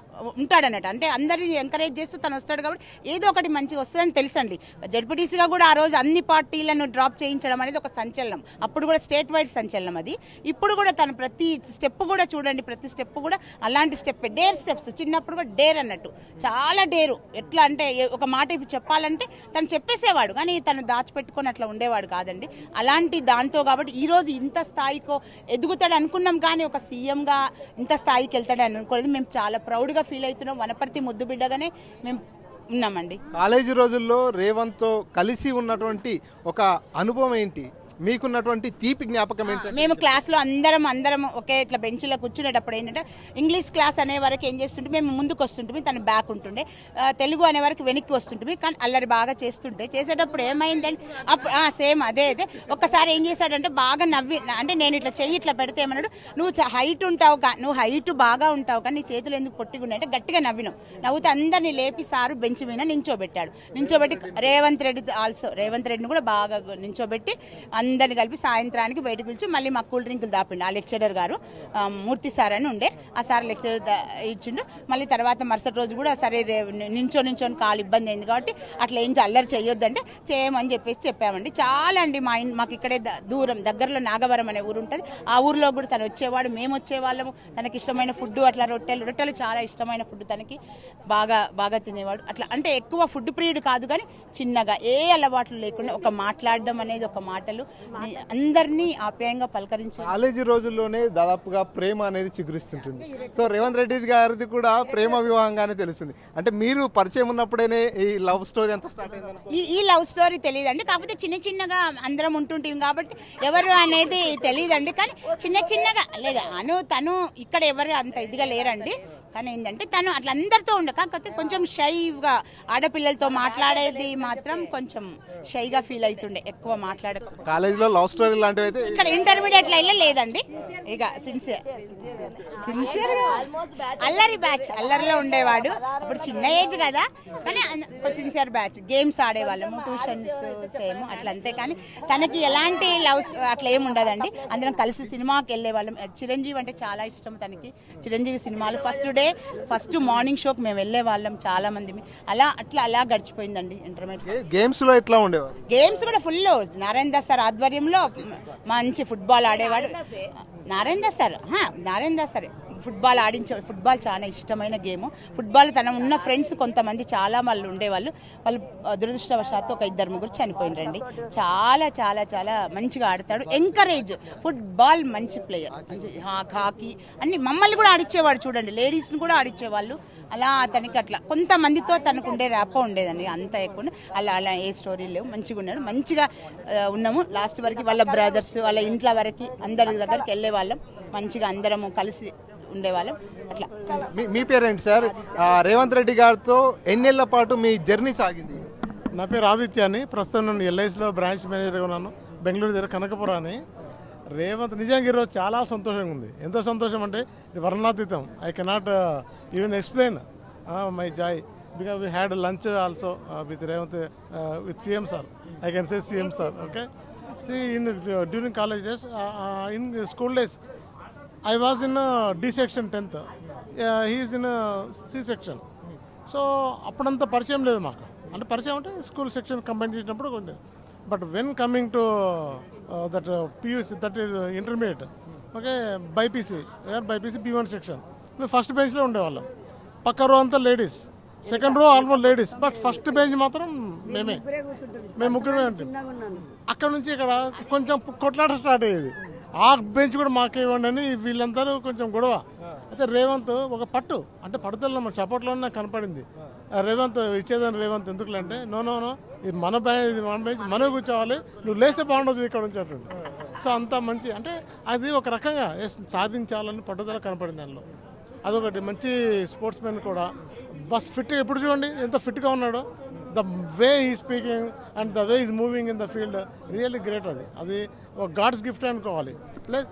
ఉంటాడన్నట్టు. అంటే అందరినీ ఎంకరేజ్ చేస్తూ తను వస్తాడు కాబట్టి ఏదో ఒకటి మంచిగా వస్తుందని తెలుసండి. జడ్పీటీసీగా కూడా ఆ రోజు అన్ని పార్టీలను డ్రాప్ చేయించడం అనేది ఒక సంచలనం. అప్పుడు కూడా స్టేట్ వైడ్ సంచలనం అది. ఇప్పుడు కూడా తను ప్రతి స్టెప్ కూడా చూడండి, ప్రతి స్టెప్ కూడా అలాంటి స్టెప్, డేర్ స్టెప్స్. చిన్నప్పుడు కూడా డేర్ అన్నట్టు, చాలా డేరు. ఎట్లా అంటే ఒక మాట ఇప్పుడు చెప్పాలంటే తను చెప్పేసేవాడు, కానీ తను దాచిపెట్టుకొని అట్లా ఉండేవాడు కాదండి. అలాంటి దాంతో కాబట్టి ఈరోజు ఇంత స్థాయికో ఎదుగుతాడు అనుకున్నాం, కానీ ఒక సీఎంగా ఇంత స్థాయికి వెళ్తాడని అనుకోలేదు. మేము చాలా ప్రౌడ్గా ఫీల్ అవుతున్నాం. వనపర్తి ముద్దు బిడ్డగానే మేము ఉన్నామండి. కాలేజీ రోజుల్లో రేవంత్తో కలిసి ఉన్నటువంటి ఒక అనుభవం ఏంటి, మీకున్నటువంటి తీపి జ్ఞాపకం ఏంటి? మేము క్లాస్లో అందరం ఒకే ఇట్లా బెంచ్లో కూర్చునేటప్పుడు ఏంటంటే, ఇంగ్లీష్ క్లాస్ అనే వరకు ఏం చేస్తుంటే మేము ముందుకు వస్తుంటే తను బ్యాక్ ఉంటుండే, తెలుగు అనే వరకు వెనక్కి వస్తుంటే, కానీ అల్లరి బాగా చేసేటప్పుడు ఏమైందంటే అప్పుడు సేమ్ అదే ఒక్కసారి ఏం చేశాడంటే బాగా నవ్వి, అంటే నేను ఇట్లా చెయ్యి ఇట్లా పెడితే ఏమన్నాడు, నువ్వు హైట్ ఉంటావు, నువ్వు హైట్ బాగా ఉంటావు కానీ నీ చేతులు ఎందుకు పొట్టిగా అంటే గట్టిగా నవ్వుతూ అందరినీ లేపి సారు బెంచ్ మీద నించోబెట్టి రేవంత్ రెడ్డిని కూడా బాగా నించోబెట్టి అందరిని కలిపి సాయంత్రానికి బయటకు పిలిచి మళ్ళీ మా కూల్ డ్రింకులు దాపిండు. ఆ లెక్చరర్ గారు మూర్తి సార్ అని ఉండే, ఆ సార్ లెక్చరర్ ఇచ్చిండు. మళ్ళీ తర్వాత మరుసటి రోజు కూడా సరే నించొని కాలు ఇబ్బంది అయింది కాబట్టి అట్లా ఏం అల్లరి చేయొద్దంటే చేయమని చెప్పామండి. చాలా అండి, మాకు ఇక్కడే దూరం దగ్గరలో నాగవరం అనే ఊరు ఉంటుంది. ఆ ఊరిలో కూడా తను వచ్చేవాడు, మేము వచ్చేవాళ్ళము. తనకి ఇష్టమైన ఫుడ్ అట్లా రొట్టెలు చాలా ఇష్టమైన ఫుడ్, తనకి బాగా తినేవాడు. అట్లా అంటే ఎక్కువ ఫుడ్ ప్రియుడు కాదు, కానీ చిన్నగా ఏ అలవాట్లు లేకుండా ఒక మాట్లాడడం అనేది, ఒక మాటలు అందరినీ ఆప్యాయంగా పలకరించి. కాలేజీ రోజుల్లోనే దాదాపుగా ప్రేమ అనేది చిగురిస్తుంటుంది. సో రేవంత్ రెడ్డి గారిది కూడా ప్రేమ వివాహంగానే తెలుస్తుంది. అంటే మీరు పరిచయం ఉన్నప్పుడేనే ఈ లవ్ స్టోరీ అంతా స్టార్ట్ అయింది? ఈ లవ్ స్టోరీ తెలియదండి, కాకపోతే చిన్నగా అందరం ఉంటుంటాం కాబట్టి ఎవరు అనేది తెలియదండి. కానీ చిన్నగా లేదా తను ఇక్కడ ఎవరు అంత ఇదిగా లేరండి. కానీ ఏంటంటే తను అట్లా అందరితో కాకపోతే కొంచెం షైగా, ఆడపిల్లలతో మాట్లాడేది మాత్రం కొంచెం షైగా ఫీల్ అవుతుండే, ఎక్కువ మాట్లాడక. కాలేజీలో లవ్ స్టోరీ లాంటివి అయితే ఇక్కడ ఇంటర్మీడియట్ లైన్లో లేదండి. ఇక సిన్సియర్ అల్లరిలో ఉండేవాడు. అప్పుడు చిన్న ఏజ్ కదా, కానీ సిన్సియర్ బ్యాచ్. గేమ్స్ ఆడేవాళ్ళము, ట్యూషన్స్ సేమ్ అట్లా, అంతే. కానీ తనకి ఎలాంటి లవ్ అట్లా ఏమి ఉండదండి. అందరం కలిసి సినిమాకి వెళ్ళేవాళ్ళం. చిరంజీవి అంటే చాలా ఇష్టం తనకి. చిరంజీవి సినిమాలు ఫస్ట్ మార్నింగ్ షోకి మేము వెళ్ళే వాళ్ళం చాలా మంది. అలా గడిచిపోయిందండి ఇంటర్మీడియట్. గేమ్స్ లో ఎట్లా ఉండేవారు? గేమ్స్ కూడా ఫుల్ నారాయణ దాస్ సార్ ఆధ్వర్యంలో మంచి ఫుట్బాల్ ఆడేవాడు. నారాయణ దాస్ సార్ ఫుట్బాల్ చాలా ఇష్టమైన గేమ్. ఫుట్బాల్ తన ఉన్న ఫ్రెండ్స్ కొంతమంది చాలా వాళ్ళు ఉండేవాళ్ళు. వాళ్ళు దురదృష్టవశాత్తు ఒక 2-3 చనిపోయినరండి. చాలా చాలా చాలా మంచిగా ఆడతాడు. ఎంకరేజ్ ఫుట్బాల్ మంచి ప్లేయర్, మంచి హాకీ అన్ని మమ్మల్ని కూడా ఆడిచ్చేవాడు చూడండి, లేడీస్ని కూడా ఆడిచ్చేవాళ్ళు. అలా అతనికి అట్లా కొంతమందితో తనకు ఉండే ర్యాపో ఉండేదండి, అంత ఎక్కువ అలా ఏ స్టోరీ లేవు. మంచిగా ఉన్నాడు, మంచిగా ఉన్నాము లాస్ట్ వరకు. వాళ్ళ బ్రదర్స్ వాళ్ళ ఇంట్లో వరకు అందరి దగ్గరికి వెళ్ళే వాళ్ళం, మంచిగా అందరము కలిసి ఉండేవాళ్ళం. అట్లా మీ పేరేంటి సార్? రేవంత్ రెడ్డి గారితో ఎన్నేళ్ల పాటు మీ జర్నీ సాగింది? నా పేరు ఆదిత్య అని, ప్రస్తుతం నేను ఎల్ఐసిలో బ్రాంచ్ మేనేజర్గా ఉన్నాను, బెంగళూరు దగ్గర కనకపురం అని. రేవంత్ నిజంగా ఈరోజు చాలా సంతోషంగా ఉంది. ఎంతో సంతోషం అంటే ఇది వర్ణాతీతం. I cannot even explain my joy because we had lunch also with Revanth, with CM sir. I can say CM sir, okay? See, during college days, in school days, I was in D section 10th. He is in C section. So, appadanta paricayam ledu maaku. Ante paricayam ante school section combine chesinappudu unde. But when coming to that PUC, that is intermediate, okay, BPC, BPC B1 section. We first bench lo undevallam. Pakka row anta ladies. Second row almost ladies, but first bench మాత్రం మేము ముగ్గురు ఉంటాం. అక్కడ నుంచి ఇక్కడ కొంచెం కొట్లాట start అయ్యేది. ఆ బెంచ్ కూడా మాకే ఇవ్వండి అని వీళ్ళందరూ కొంచెం గొడవ. అయితే రేవంత్ ఒక పట్టు అంటే పడుదల మన సపోర్ట్లోనే నాకు కనపడింది. రేవంత్ ఇచ్చేదాన్ని రేవంత్ ఎందుకులంటే నో ఇది మన బెంచ్ మనమే కూర్చోవాలి, నువ్వు లేస్తే బాగుండదు ఇక్కడ నుంచి అంటుండే. సో అంత మంచి అంటే అది ఒక రకంగా సాధించాలని పట్టుదల కనపడింది దానిలో. అదొకటి. మంచి స్పోర్ట్స్ మెన్ కూడా, బస్ ఫిట్. ఎప్పుడు చూడండి ఎంత ఫిట్గా ఉన్నాడో. The way he speaking and the way is moving in the field really great. అది ఒక గాడ్స్ గిఫ్ట్ అనుకోవాలి. ప్లస్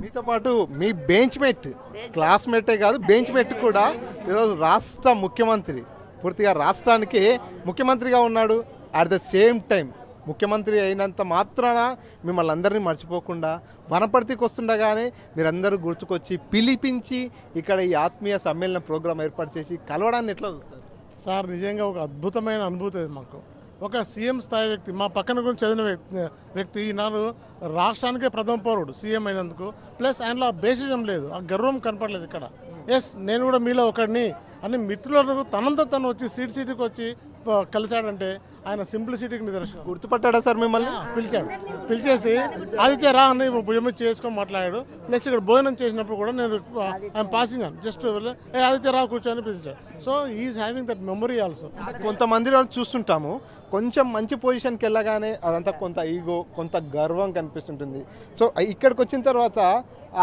మీతో పాటు మీ బెంచ్ మేట్, క్లాస్మేటే కాదు బెంచ్ మేట్ కూడా ఈరోజు రాష్ట్ర ముఖ్యమంత్రి, పూర్తిగా రాష్ట్రానికి ముఖ్యమంత్రిగా ఉన్నాడు. అట్ ద సేమ్ టైం ముఖ్యమంత్రి అయినంత మాత్రాన మిమ్మల్ని అందరినీ మర్చిపోకుండా వనపర్తికి వస్తుండగానే మీరందరూ గుర్తుకొచ్చి పిలిపించి ఇక్కడ ఈ ఆత్మీయ సమ్మేళన ప్రోగ్రాం ఏర్పాటు చేసి కలవడాన్ని ఎట్లా చూస్తారు సార్? నిజంగా ఒక అద్భుతమైన అనుభూతి అది మాకు. ఒక సీఎం స్థాయి వ్యక్తి, మా పక్కన గురించి చదివిన వ్యక్తి ఈనాడు రాష్ట్రానికే ప్రథమ పౌరుడు సీఎం అయినందుకు. ప్లస్ ఆయనలో ఆ బేసిజం లేదు, ఆ గర్వం కనపడలేదు ఇక్కడ. ఎస్, నేను కూడా మీలో ఒకడిని అని మిత్రులకు తనంతా తను వచ్చి సీటుకి వచ్చి కలిశాడంటే ఆయన సింప్లిసిటీకి నిదర్శనం. గుర్తుపట్టాడా సార్ మిమ్మల్ని? పిలిచాడు, పిలిచేసి ఆదిత్య రా అని భుజం చేసుకొని మాట్లాడాడు. ప్లస్ ఇక్కడ భోజనం చేసినప్పుడు కూడా నేను ఐఎమ్ పాసింగ్ అని జస్ట్ ఆదిత్య రా కూర్చొని పిలిచాడు. So is having that memory also. కొంతమంది చూస్తుంటాము కొంచెం మంచి పొజిషన్కి వెళ్ళగానే అదంతా కొంత ఈగో, కొంత గర్వం కనిపిస్తుంటుంది. సో ఇక్కడికి వచ్చిన తర్వాత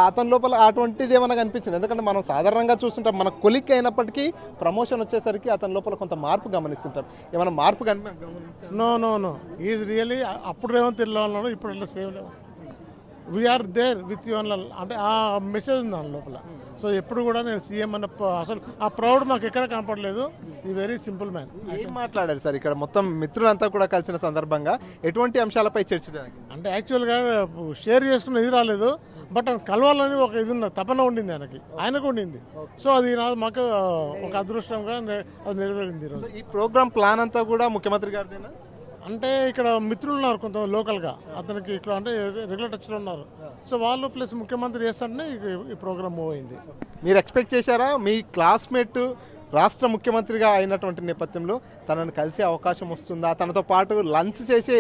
అతని లోపల అటువంటిది ఏమైనా కనిపించింది? ఎందుకంటే మనం సాధారణంగా చూస్తుంటాం, మన కొలిక్ అయినప్పటికీ ప్రమోషన్ వచ్చేసరికి అతని లోపల కొంత మార్పు గమనిస్తుంటాం. ఏమైనా మార్పు నో ఈజ్ రియలీ అప్పుడు రేవంత్ ఇలా ఉన్నాడు, ఇప్పుడు ఇట్లా same Revanth. We are there with you అన్న అంటే ఆ మెసేజ్ ఉంది దాని లోపల. సో ఎప్పుడు కూడా నేను సీఎం అన్న అసలు ఆ ప్రౌడ్ మాకు ఎక్కడ కనపడలేదు. ఈ వెరీ సింపుల్ మ్యాన్. ఏం మాట్లాడారు సార్ ఇక్కడ మొత్తం మిత్రులంతా కూడా కలిసిన సందర్భంగా? ఎటువంటి అంశాలపై చర్చ అంటే యాక్చువల్గా షేర్ చేసుకుని ఇది రాలేదు, బట్ కలవాలని ఒక ఇది ఉన్న తపన ఉండింది ఆయనకు ఉండింది. సో అది మాకు ఒక అదృష్టంగా అది నెరవేరింది ఈరోజు. ఈ ప్రోగ్రామ్ ప్లాన్ అంతా కూడా ముఖ్యమంత్రి గారిదేనా? అంటే ఇక్కడ మిత్రులు ఉన్నారు కొంత లోకల్గా, అతనికి ఇక్కడ అంటే రెగ్యులర్ టచ్లో ఉన్నారు. సో వాళ్ళు ప్లస్ ముఖ్యమంత్రి చేస్తారనే ఈ ప్రోగ్రామ్ మూవ్ అయింది. మీరు ఎక్స్పెక్ట్ చేశారా మీ క్లాస్మేట్ రాష్ట్ర ముఖ్యమంత్రిగా అయినటువంటి నేపథ్యంలో తనను కలిసే అవకాశం వస్తుందా? తనతో పాటు లంచ్ చేసే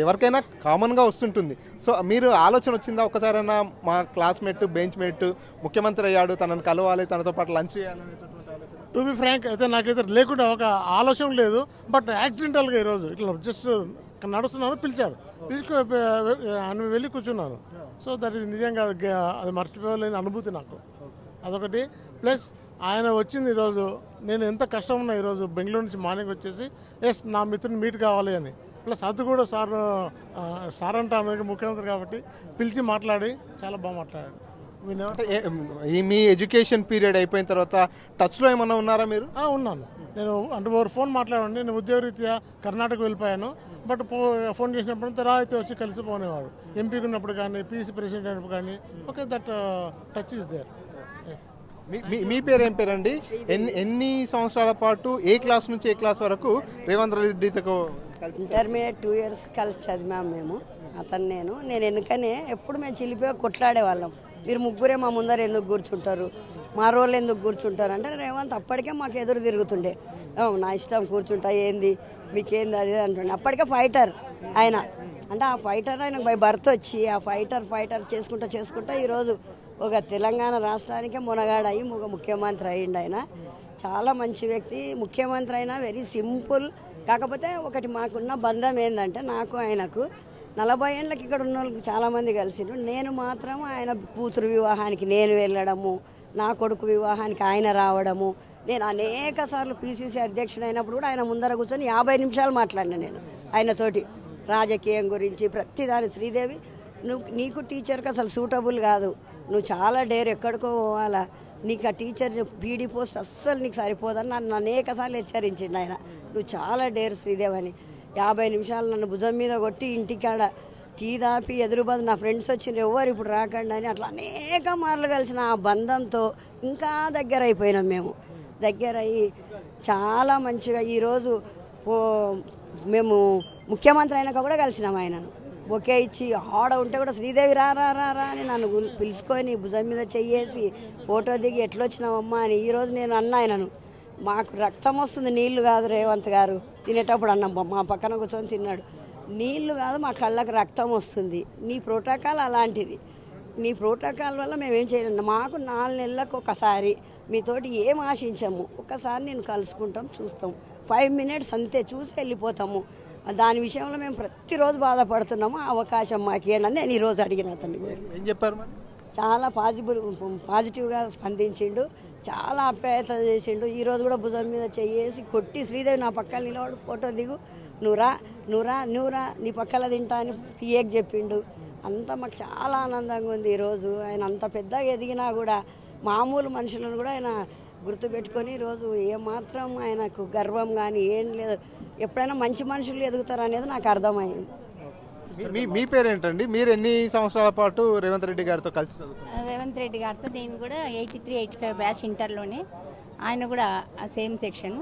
ఎవరికైనా కామన్గా వస్తుంటుంది. సో మీరు ఆలోచన వచ్చిందా ఒకసారైనా మా క్లాస్మేట్ బెంచ్ మేట్ ముఖ్యమంత్రి అయ్యాడు, తనను కలవాలి, తనతో పాటు లంచ్ చేయాలనేటటువంటి ఆలోచన? టు బి ఫ్రాంక్ అయితే నాకైతే లేకుండా ఒక ఆలోచన లేదు. బట్ యాక్సిడెంటల్గా ఈరోజు ఇట్లా జస్ట్ నడుస్తున్నాను, పిలిచాడు, పిలుచుకు వెళ్ళి కూర్చున్నాను. సో దట్ ఈస్ నిజంగా అది మర్చిపోలేని అనుభూతి నాకు. అదొకటి. ప్లస్ ఆయన వచ్చింది ఈరోజు, నేను ఎంత కష్టం ఉన్నా ఈరోజు బెంగళూరు నుంచి మార్నింగ్ వచ్చేసి ఎస్ నా మిత్రుని మీట్ కావాలి అని. ప్లస్ అది కూడా సార్ అంటాను ముఖ్యమంత్రి కాబట్టి పిలిచి మాట్లాడి చాలా బాగా మాట్లాడాడు. మీ ఎడ్యుకేషన్ పీరియడ్ అయిపోయిన తర్వాత టచ్లో ఏమన్నా ఉన్నారా మీరు? ఉన్నాను. నేను అంటే ఓవర్ ఫోన్ మాట్లాడండి. నేను ఉద్యోగరీత్యా కర్ణాటక వెళ్ళిపోయాను. బట్ ఫోన్ చేసినప్పుడు అయితే వచ్చి కలిసిపోనేవాడు. ఎంపీకి ఉన్నప్పుడు కానీ, పీసీ ప్రెసిడెంట్ అయినప్పుడు కానీ. Okay, that touch is there. Yes. మీ పేరు ఏం పేరండి? ఎన్ని సంవత్సరాల పాటు ఏ క్లాస్ నుంచి ఏ క్లాస్ వరకు రేవంత్ రెడ్డితో? ఇంటర్మీడియట్ 2 years కలిసి చదివాము మేము. అతను నేను ఎన్నికనే ఎప్పుడు మేము చిలిపోయి కొట్లాడేవాళ్ళం. మీరు ముగ్గురే మా ముందర ఎందుకు కూర్చుంటారు, మా రోళ్ళు ఎందుకు కూర్చుంటారు అంటే రేవంత్ అప్పటికే మాకు ఎదురు తిరుగుతుండే, నా ఇష్టం కూర్చుంటా ఏంది మీకేంది అది అంటుండే. అప్పటికే ఫైటర్ ఆయన, అంటే ఆ ఫైటర్ ఆయన బై బర్త్ వచ్చి ఆ ఫైటర్ చేసుకుంటా ఈరోజు ఒక తెలంగాణ రాష్ట్రానికే మునగాడయి ముఖ్యమంత్రి అయ్యిండు. ఆయన చాలా మంచి వ్యక్తి, ముఖ్యమంత్రి అయినా వెరీ సింపుల్. కాకపోతే ఒకటి మాకున్న బంధం ఏంటంటే నాకు ఆయనకు 40 ఏళ్ళకి ఇక్కడ ఉన్న వాళ్ళకి చాలామంది కలిసిండ్రు. నేను మాత్రం ఆయన కూతురు వివాహానికి నేను వెళ్ళడము, నా కొడుకు వివాహానికి ఆయన రావడము. నేను అనేక సార్లు పిసిసి అధ్యక్షుడు అయినప్పుడు కూడా ఆయన ముందర కూర్చొని 50 నిమిషాలు మాట్లాడినా నేను ఆయనతోటి రాజకీయం గురించి ప్రతిదాని. శ్రీదేవి నీకు టీచర్కి అసలు సూటబుల్ కాదు, నువ్వు చాలా డేర్ ఎక్కడికో పోవాలా, నీకు ఆ టీచర్ పీడీ పోస్ట్ అస్సలు నీకు సరిపోదని నన్ను అనేక సార్లు హెచ్చరించిండు ఆయన. నువ్వు చాలా డేర్ శ్రీదేవి అని. 50 నిమిషాలు నన్ను భుజం మీద కొట్టి ఇంటికాడ టీ దాపి ఎదురుబాదు నా ఫ్రెండ్స్ వచ్చిండ్రు ఎవరు ఇప్పుడు రాకండి అని అట్లా అనేక మార్లు కలిసిన ఆ బంధంతో ఇంకా దగ్గర అయిపోయినాం మేము. దగ్గరయ్యి చాలా మంచిగా ఈరోజు మేము ముఖ్యమంత్రి అయినాక కూడా కలిసినాం ఆయనను. ఒకే ఇచ్చి ఆడ ఉంటే కూడా శ్రీదేవి రా రా రా రా అని నన్ను పిలుచుకొని భుజం మీద చెయ్యేసి ఫోటో దిగి ఎట్లొచ్చినావమ్మా అని. ఈరోజు నేను అన్న ఆయనను, మాకు రక్తం వస్తుంది నీళ్లు కాదు రేవంత్ గారు తినేటప్పుడు అన్నాం, మా పక్కన కూర్చొని తిన్నాడు, నీళ్లు కాదు మా కళ్ళకు రక్తం వస్తుంది, నీ ప్రోటోకాల్ అలాంటిది, నీ ప్రోటోకాల్ వల్ల మేమేం చేయలేము, మాకు 4 నెలలకు ఒకసారి మీతోటి ఏం ఆశించాము, ఒకసారి నేను కలుసుకుంటాం చూస్తాం, 5 మినిట్స్ అంతే చూసి వెళ్ళిపోతాము, దాని విషయంలో మేము ప్రతిరోజు బాధపడుతున్నాము, ఆ అవకాశం మాకేనని నేను ఈరోజు అడిగిన అతన్ని. ఏం చెప్పారు మరి? చాలా పాజిటివ్గా స్పందించిండు, చాలా ఆప్యాయత చేసిండు. ఈరోజు కూడా భుజం మీద చెయ్యేసి కొట్టి శ్రీదేవి నా పక్కన నిలబడు ఫోటో దిగు, నువ్వురా నీ పక్కల తింటా అని పిఏకి చెప్పిండు. అంతా మాకు చాలా ఆనందంగా ఉంది. ఈరోజు ఆయన అంత పెద్దగా ఎదిగినా కూడా మామూలు మనుషులను కూడా ఆయన గుర్తుపెట్టుకొని ఈరోజు ఏమాత్రం ఆయనకు గర్వం కానీ ఏం లేదు. ఎప్పుడైనా మంచి మనుషులు ఎదుగుతారు అనేది నాకు అర్థమైంది. మీ పేరేంటండి? మీరు ఎన్ని సంవత్సరాల పాటు రేవంత్ రెడ్డి గారితో కలిసి చదువుకున్నారు? రేవంత్ రెడ్డి గారితో నేను కూడా 83-85 బ్యాచ్ ఇంటర్లోనే, ఆయన కూడా సేమ్ సెక్షన్.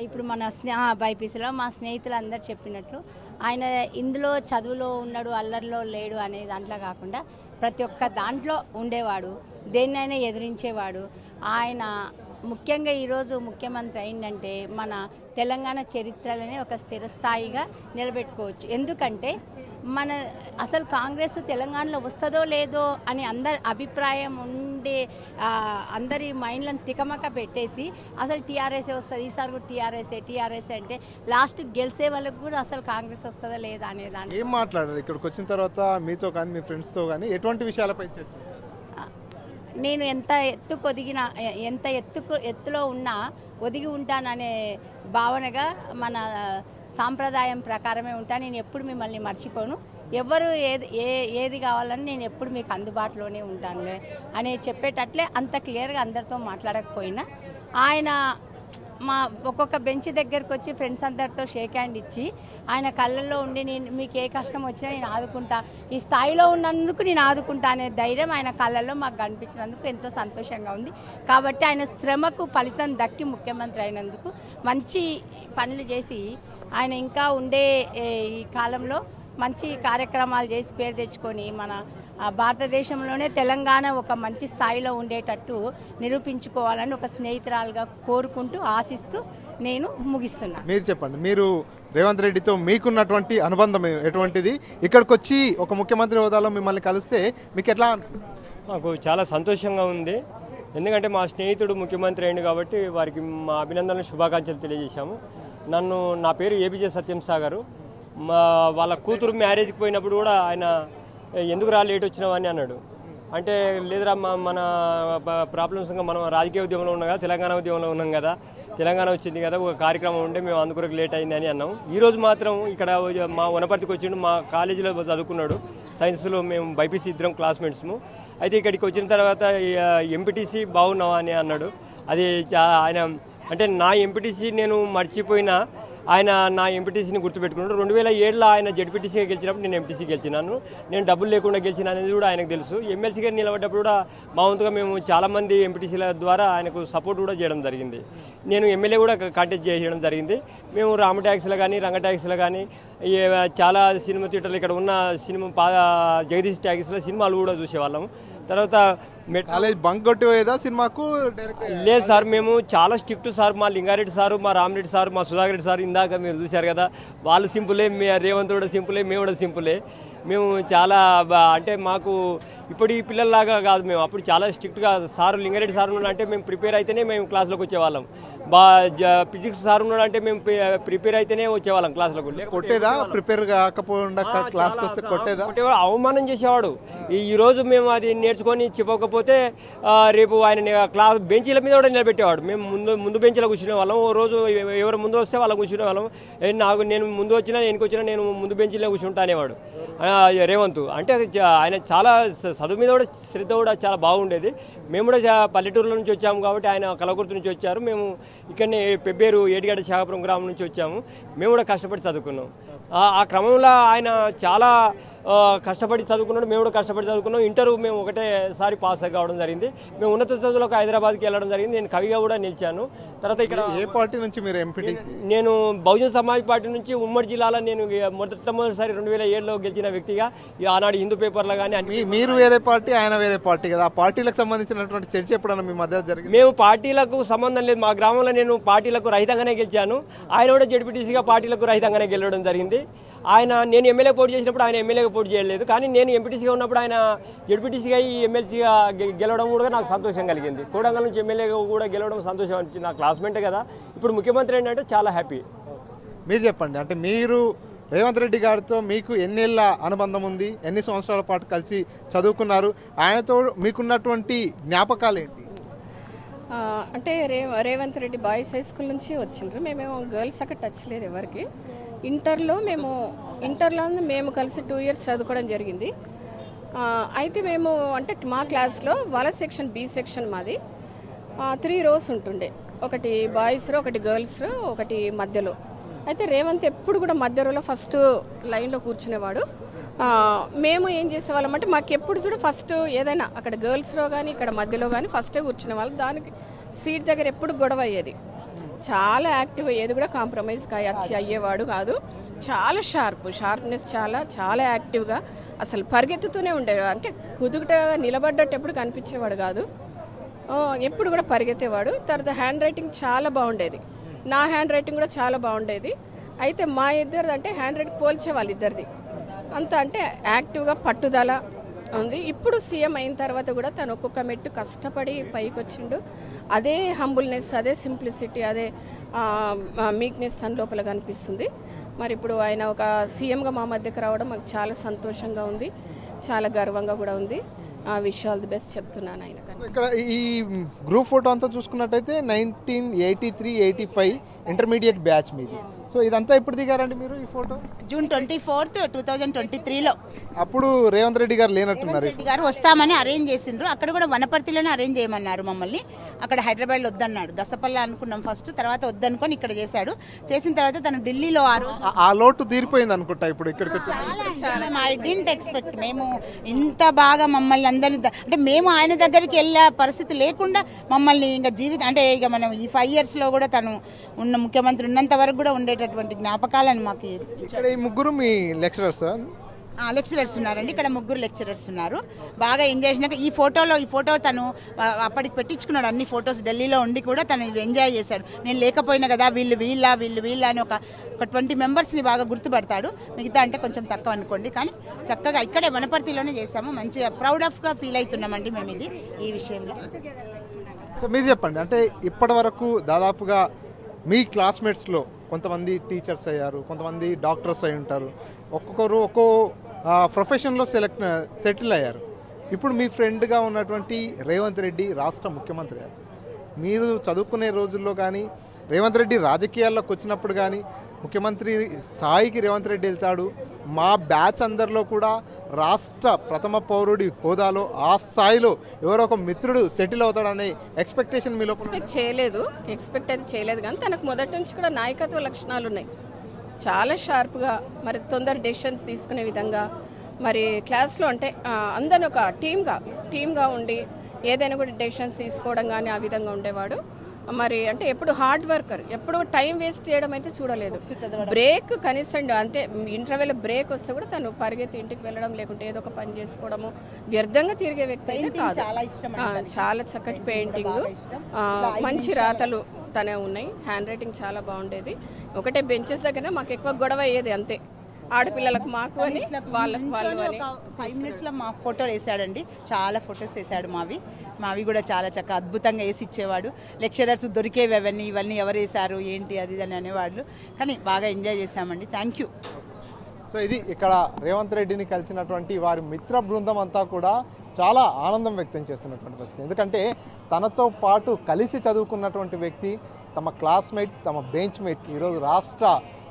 ఇప్పుడు మన బైపీసీలో మా స్నేహితులు అందరు చెప్పినట్లు ఆయన ఇందులో చదువులో ఉన్నాడు, అల్లరిలో లేడు అనే దాంట్లో కాకుండా ప్రతి ఒక్క దాంట్లో ఉండేవాడు, దేన్నైనా ఎదిరించేవాడు. ఆయన ముఖ్యంగా ఈరోజు ముఖ్యమంత్రి అయిందంటే మన తెలంగాణ చరిత్రలోనే ఒక స్థిరస్థాయిగా నిలబెట్టుకోవచ్చు. ఎందుకంటే మన అసలు కాంగ్రెస్ తెలంగాణలో వస్తుందో లేదో అని అందరి అభిప్రాయం ఉండే అందరి మైండ్లను తికమక పెట్టేసి అసలు టీఆర్ఎస్ఏ వస్తుంది, ఈసారి కూడా టీఆర్ఎస్ఏ అంటే లాస్ట్ గెలిచే వాళ్ళకి కూడా అసలు కాంగ్రెస్ వస్తుందా లేదా అనే దాన్ని ఏం మాట్లాడారు ఇక్కడికి వచ్చిన తర్వాత మీతో కానీ మీ ఫ్రెండ్స్తో కానీ ఎటువంటి విషయాలపై చర్చ? నేను ఎంత ఎత్తులో ఉన్నా ఒదిగి ఉంటాననే భావనగా మన సాంప్రదాయం ప్రకారమే ఉంటాను. నేను ఎప్పుడు మిమ్మల్ని మర్చిపోను, ఎవరు ఏది కావాలని నేను ఎప్పుడు మీకు అందుబాటులోనే ఉంటాను అని చెప్పేటట్లే అంత క్లియర్గా అందరితో మాట్లాడకపోయినా ఆయన మా ఒక్కొక్క బెంచ్ దగ్గరకు వచ్చి ఫ్రెండ్స్ అందరితో షేక్ హ్యాండ్ ఇచ్చి ఆయన కళ్ళల్లో ఉండి నేను మీకు ఏ కష్టం వచ్చినా నేను ఆదుకుంటా, ఈ స్థాయిలో ఉన్నందుకు నేను ఆదుకుంటా అనే ధైర్యం ఆయన కళ్ళల్లో మాకు కనిపించినందుకు ఎంతో సంతోషంగా ఉంది. కాబట్టి ఆయన శ్రమకు ఫలితం దక్కి ముఖ్యమంత్రి అయినందుకు మంచి పనులు చేసి ఆయన ఇంకా ఉండే ఈ కాలంలో మంచి కార్యక్రమాలు చేసి పేరు తెచ్చుకొని మన భారతదేశంలోనే తెలంగాణ ఒక మంచి స్థాయిలో ఉండేటట్టు నిరూపించుకోవాలని ఒక స్నేహితురాలుగా కోరుకుంటూ ఆశిస్తూ నేను ముగిస్తున్నాను. మీరు చెప్పండి, మీరు రేవంత్ రెడ్డితో మీకున్నటువంటి అనుబంధం ఎటువంటిది? ఇక్కడికి వచ్చి ఒక ముఖ్యమంత్రి హోదాలో మిమ్మల్ని కలిస్తే మీకు ఎట్లా? మాకు చాలా సంతోషంగా ఉంది, ఎందుకంటే మా స్నేహితుడు ముఖ్యమంత్రి అయింది కాబట్టి వారికి మా అభినందనలు శుభాకాంక్షలు తెలియజేశాము. నా పేరు ఏబిజే సత్యం సాగరు. వాళ్ళ కూతురు మ్యారేజ్కి పోయినప్పుడు కూడా ఆయన ఎందుకు లేట్ వచ్చినావు అని అన్నాడు. అంటే లేదురా మన ప్రాబ్లమ్స్ మనం రాజకీయ ఉద్యమంలో ఉన్నాం కదా, తెలంగాణ ఉద్యమంలో ఉన్నాం కదా, తెలంగాణ వచ్చింది కదా, ఒక కార్యక్రమం ఉంటే మేము అందుకొరకు లేట్ అయింది అని అన్నాం. ఈరోజు మాత్రం ఇక్కడ మా వనపర్తికి వచ్చిండు, మా కాలేజీలో చదువుకున్నాడు, సైన్స్లో మేము బైపీసీ ఇద్దరం క్లాస్మేట్స్ము. అయితే ఇక్కడికి వచ్చిన తర్వాత ఎంపీటీసీ బాగున్నావా అని అన్నాడు. అది ఆయన అంటే నా ఎంపీటీసీ నేను మర్చిపోయినా ఆయన నా ఎంపీటీసీని గుర్తుపెట్టుకున్నాడు. 2007లో ఆయన జడ్పీటీసీగా గెలిచినప్పుడు నేను ఎంపీటీసీ గెలిచినాను, నేను డబ్బులు లేకుండా గెలిచిన అనేది కూడా ఆయనకు తెలుసు. ఎమ్మెల్సీగా నిలబడ్డప్పుడు కూడా మా వంతుగా మేము చాలామంది ఎంపీటీసీల ద్వారా ఆయనకు సపోర్ట్ కూడా చేయడం జరిగింది. నేను ఎమ్మెల్యే కూడా కాంటెస్ట్ చేయడం జరిగింది. మేము రామ ట్యాక్స్లో కానీ రంగ ట్యాక్స్లో కానీ చాలా సినిమా థియేటర్లు ఇక్కడ ఉన్న జగదీష్ ట్యాక్స్లో సినిమాలు కూడా చూసేవాళ్ళము. తర్వాత కాలేజ్ బంక్ కొట్టి పోయేదా సినిమాకు డైరెక్ట్? లేదు సార్, మేము చాలా స్ట్రిక్ట్ సార్. మా లింగారెడ్డి సారు, మా రామరెడ్డి సారు, మా సుధాకర్ రెడ్డి సార్ ఇందాక మీరు చూశారు కదా, వాళ్ళు సింపులే, రేవంత్ కూడా సింపులే, మేము కూడా సింపులే. మేము చాలా అంటే మాకు ఇప్పుడు ఈ పిల్లల్లాగా కాదు, మేము అప్పుడు చాలా స్ట్రిక్ట్గా సారు లింగారెడ్డి సార్ ఉన్నాడు అంటే మేము ప్రిపేర్ అయితేనే మేము క్లాస్లోకి వచ్చేవాళ్ళం. ఫిజిక్స్ సార్ ఉన్నాడు అంటే మేము ప్రిపేర్ అయితేనే వచ్చేవాళ్ళం క్లాస్లోకి. కొట్టేదా? ప్రిపేర్ కాకపోకుండా క్లాస్కి వస్తే కొట్టేదా? కొట్టేవాడు, అవమానం చేసేవాడు. ఈరోజు మేము అది నేర్చుకొని చెప్పకపోతే రేపు ఆయన క్లాస్ బెంచీల మీద కూడా నిలబెట్టేవాడు. మేము ముందు బెంచీలో కూర్చునే వాళ్ళం. ఓ రోజు ఎవరు ముందు వస్తే వాళ్ళ కూర్చునే వాళ్ళం. నేను ముందు వచ్చినా వెనుక వచ్చినా నేను ముందు బెంచీలో కూర్చుంటా అనేవాడు రేవంత్. అంటే ఆయన చాలా చదువు మీద కూడా శ్రద్ధ కూడా చాలా బాగుండేది. మేము కూడా పల్లెటూరుల నుంచి వచ్చాము కాబట్టి ఆయన కలకుర్తి నుంచి వచ్చారు. మేము ఇక్కడనే పెబ్బేరు ఏటిగడ్డ శాఖపురం గ్రామం నుంచి వచ్చాము. మేము కూడా కష్టపడి చదువుకున్నాం. ఆ క్రమంలో ఆయన చాలా కష్టపడి చదువుకున్నాడు, మేము కూడా కష్టపడి చదువుకున్నాం. ఇంటర్ మేము ఒకటేసారి పాస్ కావడం జరిగింది. మేము ఉన్నత చదువులకు హైదరాబాద్కి వెళ్ళడం జరిగింది. నేను కవిగా కూడా నిలిచాను. తర్వాత ఇక్కడ ఏ పార్టీ నుంచి మీరు ఎంపీటీసీ? నేను బహుజన్ సమాజ్ పార్టీ నుంచి ఉమ్మడి జిల్లాలో నేను మొదటిసారి 2007లో గెలిచిన వ్యక్తిగా ఆనాడు హిందూ పేపర్లో కానీ మీరు వేరే పార్టీ, ఆయన వేరే పార్టీ కదా, ఆ పార్టీలకు సంబంధించినటువంటి చర్చ ఎప్పుడన్నా మీ మధ్య జరిగింది? మేము పార్టీలకు సంబంధం లేదు. మా గ్రామంలో నేను పార్టీలకు రహితంగానే గెలిచాను. ఆయన కూడా జడ్పీటీసీగా పార్టీలకు రహితంగానే గెలవడం జరిగింది. నేను ఎమ్మెల్యే పోటీ చేసినప్పుడు ఆయన ఎమ్మెల్యేగా పోటీ చేయలేదు. కానీ నేను ఎంపీటీసీగా ఉన్నప్పుడు ఆయన జడ్పీటీసీగా ఈ ఎమ్మెల్సీగా గెలవడం కూడా నాకు సంతోషం కలిగింది. కోడంగల్ నుంచి ఎమ్మెల్యేగా కూడా గెలవడం సంతోషం అనిపించింది. నా క్లాస్మేటే కదా, ఇప్పుడు ముఖ్యమంత్రి ఏంటంటే చాలా హ్యాపీ. మీరు చెప్పండి, అంటే మీరు రేవంత్ రెడ్డి గారితో మీకు ఎన్నేళ్ళ అనుబంధం ఉంది? ఎన్ని సంవత్సరాల పాటు కలిసి చదువుకున్నారు? ఆయనతో మీకున్నటువంటి జ్ఞాపకాలు ఏంటి? అంటే Revanth Reddy boys high school నుంచి వచ్చిండ్రు. మేమేమో గర్ల్స్ అక్కడ టచ్ లేదు ఎవరికి. ఇంటర్లో మేము కలిసి 2 years చదువుకోవడం జరిగింది. అయితే మేము అంటే మా క్లాస్లో వాళ్ళ సెక్షన్ బి సెక్షన్ మాది 3 rows ఉంటుండే. ఒకటి బాయ్స్ రో, ఒకటి గర్ల్స్ రో, ఒకటి మధ్యలో. అయితే రేవంత్ ఎప్పుడు కూడా మధ్య రోలో ఫస్ట్ లైన్లో కూర్చునేవాడు. మేము ఏం చేసేవాళ్ళం అంటే మాకు ఎప్పుడు చూడు ఫస్ట్ ఏదైనా అక్కడ గర్ల్స్లో కానీ ఇక్కడ మధ్యలో కానీ ఫస్టే కూర్చునేవాళ్ళు. దానికి సీట్ దగ్గర ఎప్పుడు గొడవ అయ్యేది. చాలా యాక్టివ్ అయ్యేది, కూడా కాంప్రమైజ్ అయ్యేవాడు కాదు. చాలా షార్ప్నెస్, చాలా యాక్టివ్గా అసలు పరిగెత్తుతూనే ఉండేవాడు. అంటే కుదుగుటగా నిలబడ్డట్టు ఎప్పుడు కనిపించేవాడు కాదు, ఎప్పుడు కూడా పరిగెత్తేవాడు. తర్వాత హ్యాండ్ రైటింగ్ చాలా బాగుండేది. నా హ్యాండ్ రైటింగ్ కూడా చాలా బాగుండేది. అయితే మా ఇద్దరిది అంటే హ్యాండ్ రైటింగ్ పోల్చేవాళ్ళు ఇద్దరిది. అంత అంటే యాక్టివ్గా పట్టుదల ఉంది. ఇప్పుడు సీఎం అయిన తర్వాత కూడా తను ఒక్కొక్క మెట్టు కష్టపడి పైకి వచ్చిండు. అదే హంబుల్నెస్, అదే సింప్లిసిటీ, అదే మీక్నెస్ తన లోపల కనిపిస్తుంది. మరి ఇప్పుడు ఆయన ఒక సీఎంగా మా మధ్యకు రావడం మాకు చాలా సంతోషంగా ఉంది, చాలా గర్వంగా కూడా ఉంది. విష్ ఆల్ ది బెస్ట్ చెప్తున్నాను ఆయన. ఇక్కడ ఈ గ్రూప్ ఫోటో అంతా చూసుకున్నట్టయితే 1983-85 ఇంటర్మీడియట్ బ్యాచ్ మీది. సో ఇదంతా ఎప్పుడు దిగారండి మీరు ఈ ఫోటో? June 24th, 2023లో. అప్పుడు రేవంత్ రెడ్డి గారు లేనట్టున్నారు. రెడ్డి గారు వస్తామని అరేంజ్ చేసిండ్రు. అక్కడ కూడా వనపర్తిలోనే అరేంజ్ చేయమన్నారు మమ్మల్ని. అక్కడ హైదరాబాద్లో వద్దన్నాడు. దసపల్లి అనుకున్నాం ఫస్ట్, తర్వాత వద్దనుకొని ఇక్కడ చేశాడు. చేసిన తర్వాత తను ఢిల్లీలో ఆ లోటు తీరిపోయింది అనుకుంటా ఇప్పుడు ఇక్కడికి వచ్చి. I didn't expect. మేము ఇంత బాగా మమ్మల్ని అందరినీ అంటే మేము ఆయన దగ్గరికి వెళ్ళే పరిస్థితి లేకుండా మమ్మల్ని ఇంకా జీవితం అంటే ఇక మనం ఈ 5 yearsలో కూడా తను ఉన్న ముఖ్యమంత్రి ఉన్నంత వరకు కూడా ఉండేటటువంటి జ్ఞాపకాలను మాకు. ఇక్కడ ఈ ముగ్గురు మీ లెక్చరర్స్? లెక్చరర్స్ ఉన్నారండి, ఇక్కడ 3 లెక్చరర్స్ ఉన్నారు. బాగా ఎంజాయ్ చేసినాక ఈ ఫోటో తను అప్పటికి పెట్టించుకున్నాడు. అన్ని ఫొటోస్ ఢిల్లీలో ఉండి కూడా తను ఎంజాయ్ చేశాడు. నేను లేకపోయినా కదా వీళ్ళు వీళ్ళ అని ఒక 20 మెంబర్స్ని బాగా గుర్తుపడతాడు. మిగతా అంటే కొంచెం తక్కువ అనుకోండి. కానీ చక్కగా ఇక్కడే వనపర్తిలోనే చేశాము. మంచిగా ప్రౌడ్ ఆఫ్గా ఫీల్ అవుతున్నామండి మేము ఈ విషయంలో. సో మీరు చెప్పండి, అంటే ఇప్పటి వరకు దాదాపుగా మీ క్లాస్మేట్స్లో కొంతమంది టీచర్స్ అయ్యారు, కొంతమంది డాక్టర్స్ అయి ఉంటారు, ఒక్కొక్కరు ఒక్కో ప్రొఫెషన్లో సెటిల్ అయ్యారు. ఇప్పుడు మీ ఫ్రెండ్గా ఉన్నటువంటి రేవంత్ రెడ్డి రాష్ట్ర ముఖ్యమంత్రి గారు, మీరు చదువుకునే రోజుల్లో కానీ రేవంత్ రెడ్డి రాజకీయాల్లోకి వచ్చినప్పుడు కానీ ముఖ్యమంత్రి స్థాయికి రేవంత్ రెడ్డి వెళ్తాడు, మా బ్యాచ్ అందరిలో కూడా రాష్ట్ర ప్రథమ పౌరుడి హోదాలో ఆ స్థాయిలో ఎవరో ఒక మిత్రుడు సెటిల్ అవుతాడనే ఎక్స్పెక్టేషన్ మీలో? ఎక్స్పెక్ట్ అయితే చేయలేదు, కానీ తనకు మొదటి నుంచి కూడా నాయకత్వ లక్షణాలు ఉన్నాయి. చాలా షార్ప్గా, మరి తొందర డెసిషన్స్ తీసుకునే విధంగా, మరి క్లాస్లో అంటే అందరూ ఒక టీమ్గా ఉండి ఏదైనా కూడా డెసిషన్స్ తీసుకోవడం కానీ ఆ విధంగా ఉండేవాడు. మరి అంటే ఎప్పుడు హార్డ్ వర్కర్, ఎప్పుడు టైం వేస్ట్ చేయడం అయితే చూడలేదు. బ్రేక్ కనీసం అంటే ఇంటర్వెల్ బ్రేక్ వస్తే కూడా తను పరిగెత్తి ఇంటికి వెళ్ళడం, లేకుంటే ఏదో ఒక పని చేసుకోవడము, వ్యర్థంగా తిరిగే వ్యక్తి అయితే కాదు. చాలా చక్కటి పెయింటింగ్, మంచి రాతలు తనే ఉన్నాయి. హ్యాండ్ రైటింగ్ చాలా బాగుండేది. ఒకటే బెంచెస్ దగ్గర మాకు ఎక్కువ గొడవ అయ్యేది, అంతే. ఆడపిల్లలకు మాకు అని, వాళ్ళకు వాళ్ళు అని. 5 మినిట్స్లో మా ఫోటోలు వేసాడండి, చాలా ఫొటోస్ వేసాడు. మావి కూడా చాలా చక్కగా అద్భుతంగా వేసి ఇచ్చేవాడు. లెక్చరర్స్ దొరికేవి ఇవన్నీ ఎవరు వేశారు ఏంటి అది అని అనేవాళ్ళు. కానీ బాగా ఎంజాయ్ చేశామండి. Thank you. సో ఇది ఇక్కడ రేవంత్ రెడ్డిని కలిసినటువంటి వారి మిత్ర బృందం అంతా కూడా చాలా ఆనందం వ్యక్తం చేస్తున్నటువంటి పరిస్థితి. ఎందుకంటే తనతో పాటు కలిసి చదువుకున్నటువంటి వ్యక్తి, తమ క్లాస్మేట్, తమ బెంచ్ మేట్ ఈరోజు రాష్ట్ర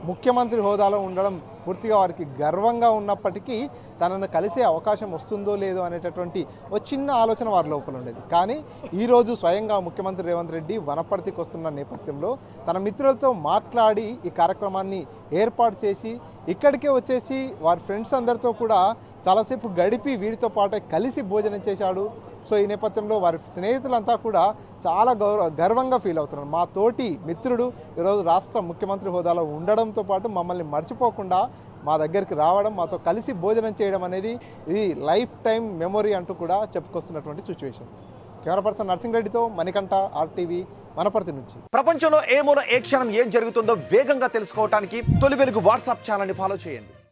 ముఖ్యమంత్రి హోదాలో ఉండడం పూర్తిగా వారికి గర్వంగా ఉన్నప్పటికీ తనను కలిసే అవకాశం వస్తుందో లేదో అనేటటువంటి ఒక చిన్న ఆలోచన వారి లోపల ఉండేది. కానీ ఈరోజు స్వయంగా ముఖ్యమంత్రి రేవంత్ రెడ్డి వనపర్తికి వస్తున్న నేపథ్యంలో తన మిత్రులతో మాట్లాడి ఈ కార్యక్రమాన్ని ఏర్పాటు చేసి ఇక్కడికే వచ్చేసి వారి ఫ్రెండ్స్ అందరితో కూడా చాలాసేపు గడిపి వీరితో పాటు కలిసి భోజనం చేశాడు. సో ఈ నేపథ్యంలో వారి స్నేహితులంతా కూడా చాలా గర్వంగా ఫీల్ అవుతున్నారు. మా తోటి మిత్రుడు ఈరోజు రాష్ట్ర ముఖ్యమంత్రి హోదాలో ఉండడంతో పాటు మమ్మల్ని మర్చిపోకుండా మా దగ్గరికి రావడం, మాతో కలిసి భోజనం చేయడం అనేది ఇది లైఫ్ టైం మెమొరీ అంటూ కూడా చెప్పుకొస్తున్నటువంటి సిచ్యువేషన్. కెమెరా పర్సన్ నర్సింగ్ రెడ్డితో మణికంఠ, RTV, వనపర్తి నుంచి. ప్రపంచంలో ఏ మూల ఏ క్షణం ఏం జరుగుతుందో వేగంగా తెలుసుకోవడానికి తొలి వెలుగు వాట్సాప్ ఛానల్ని ఫాలో చేయండి.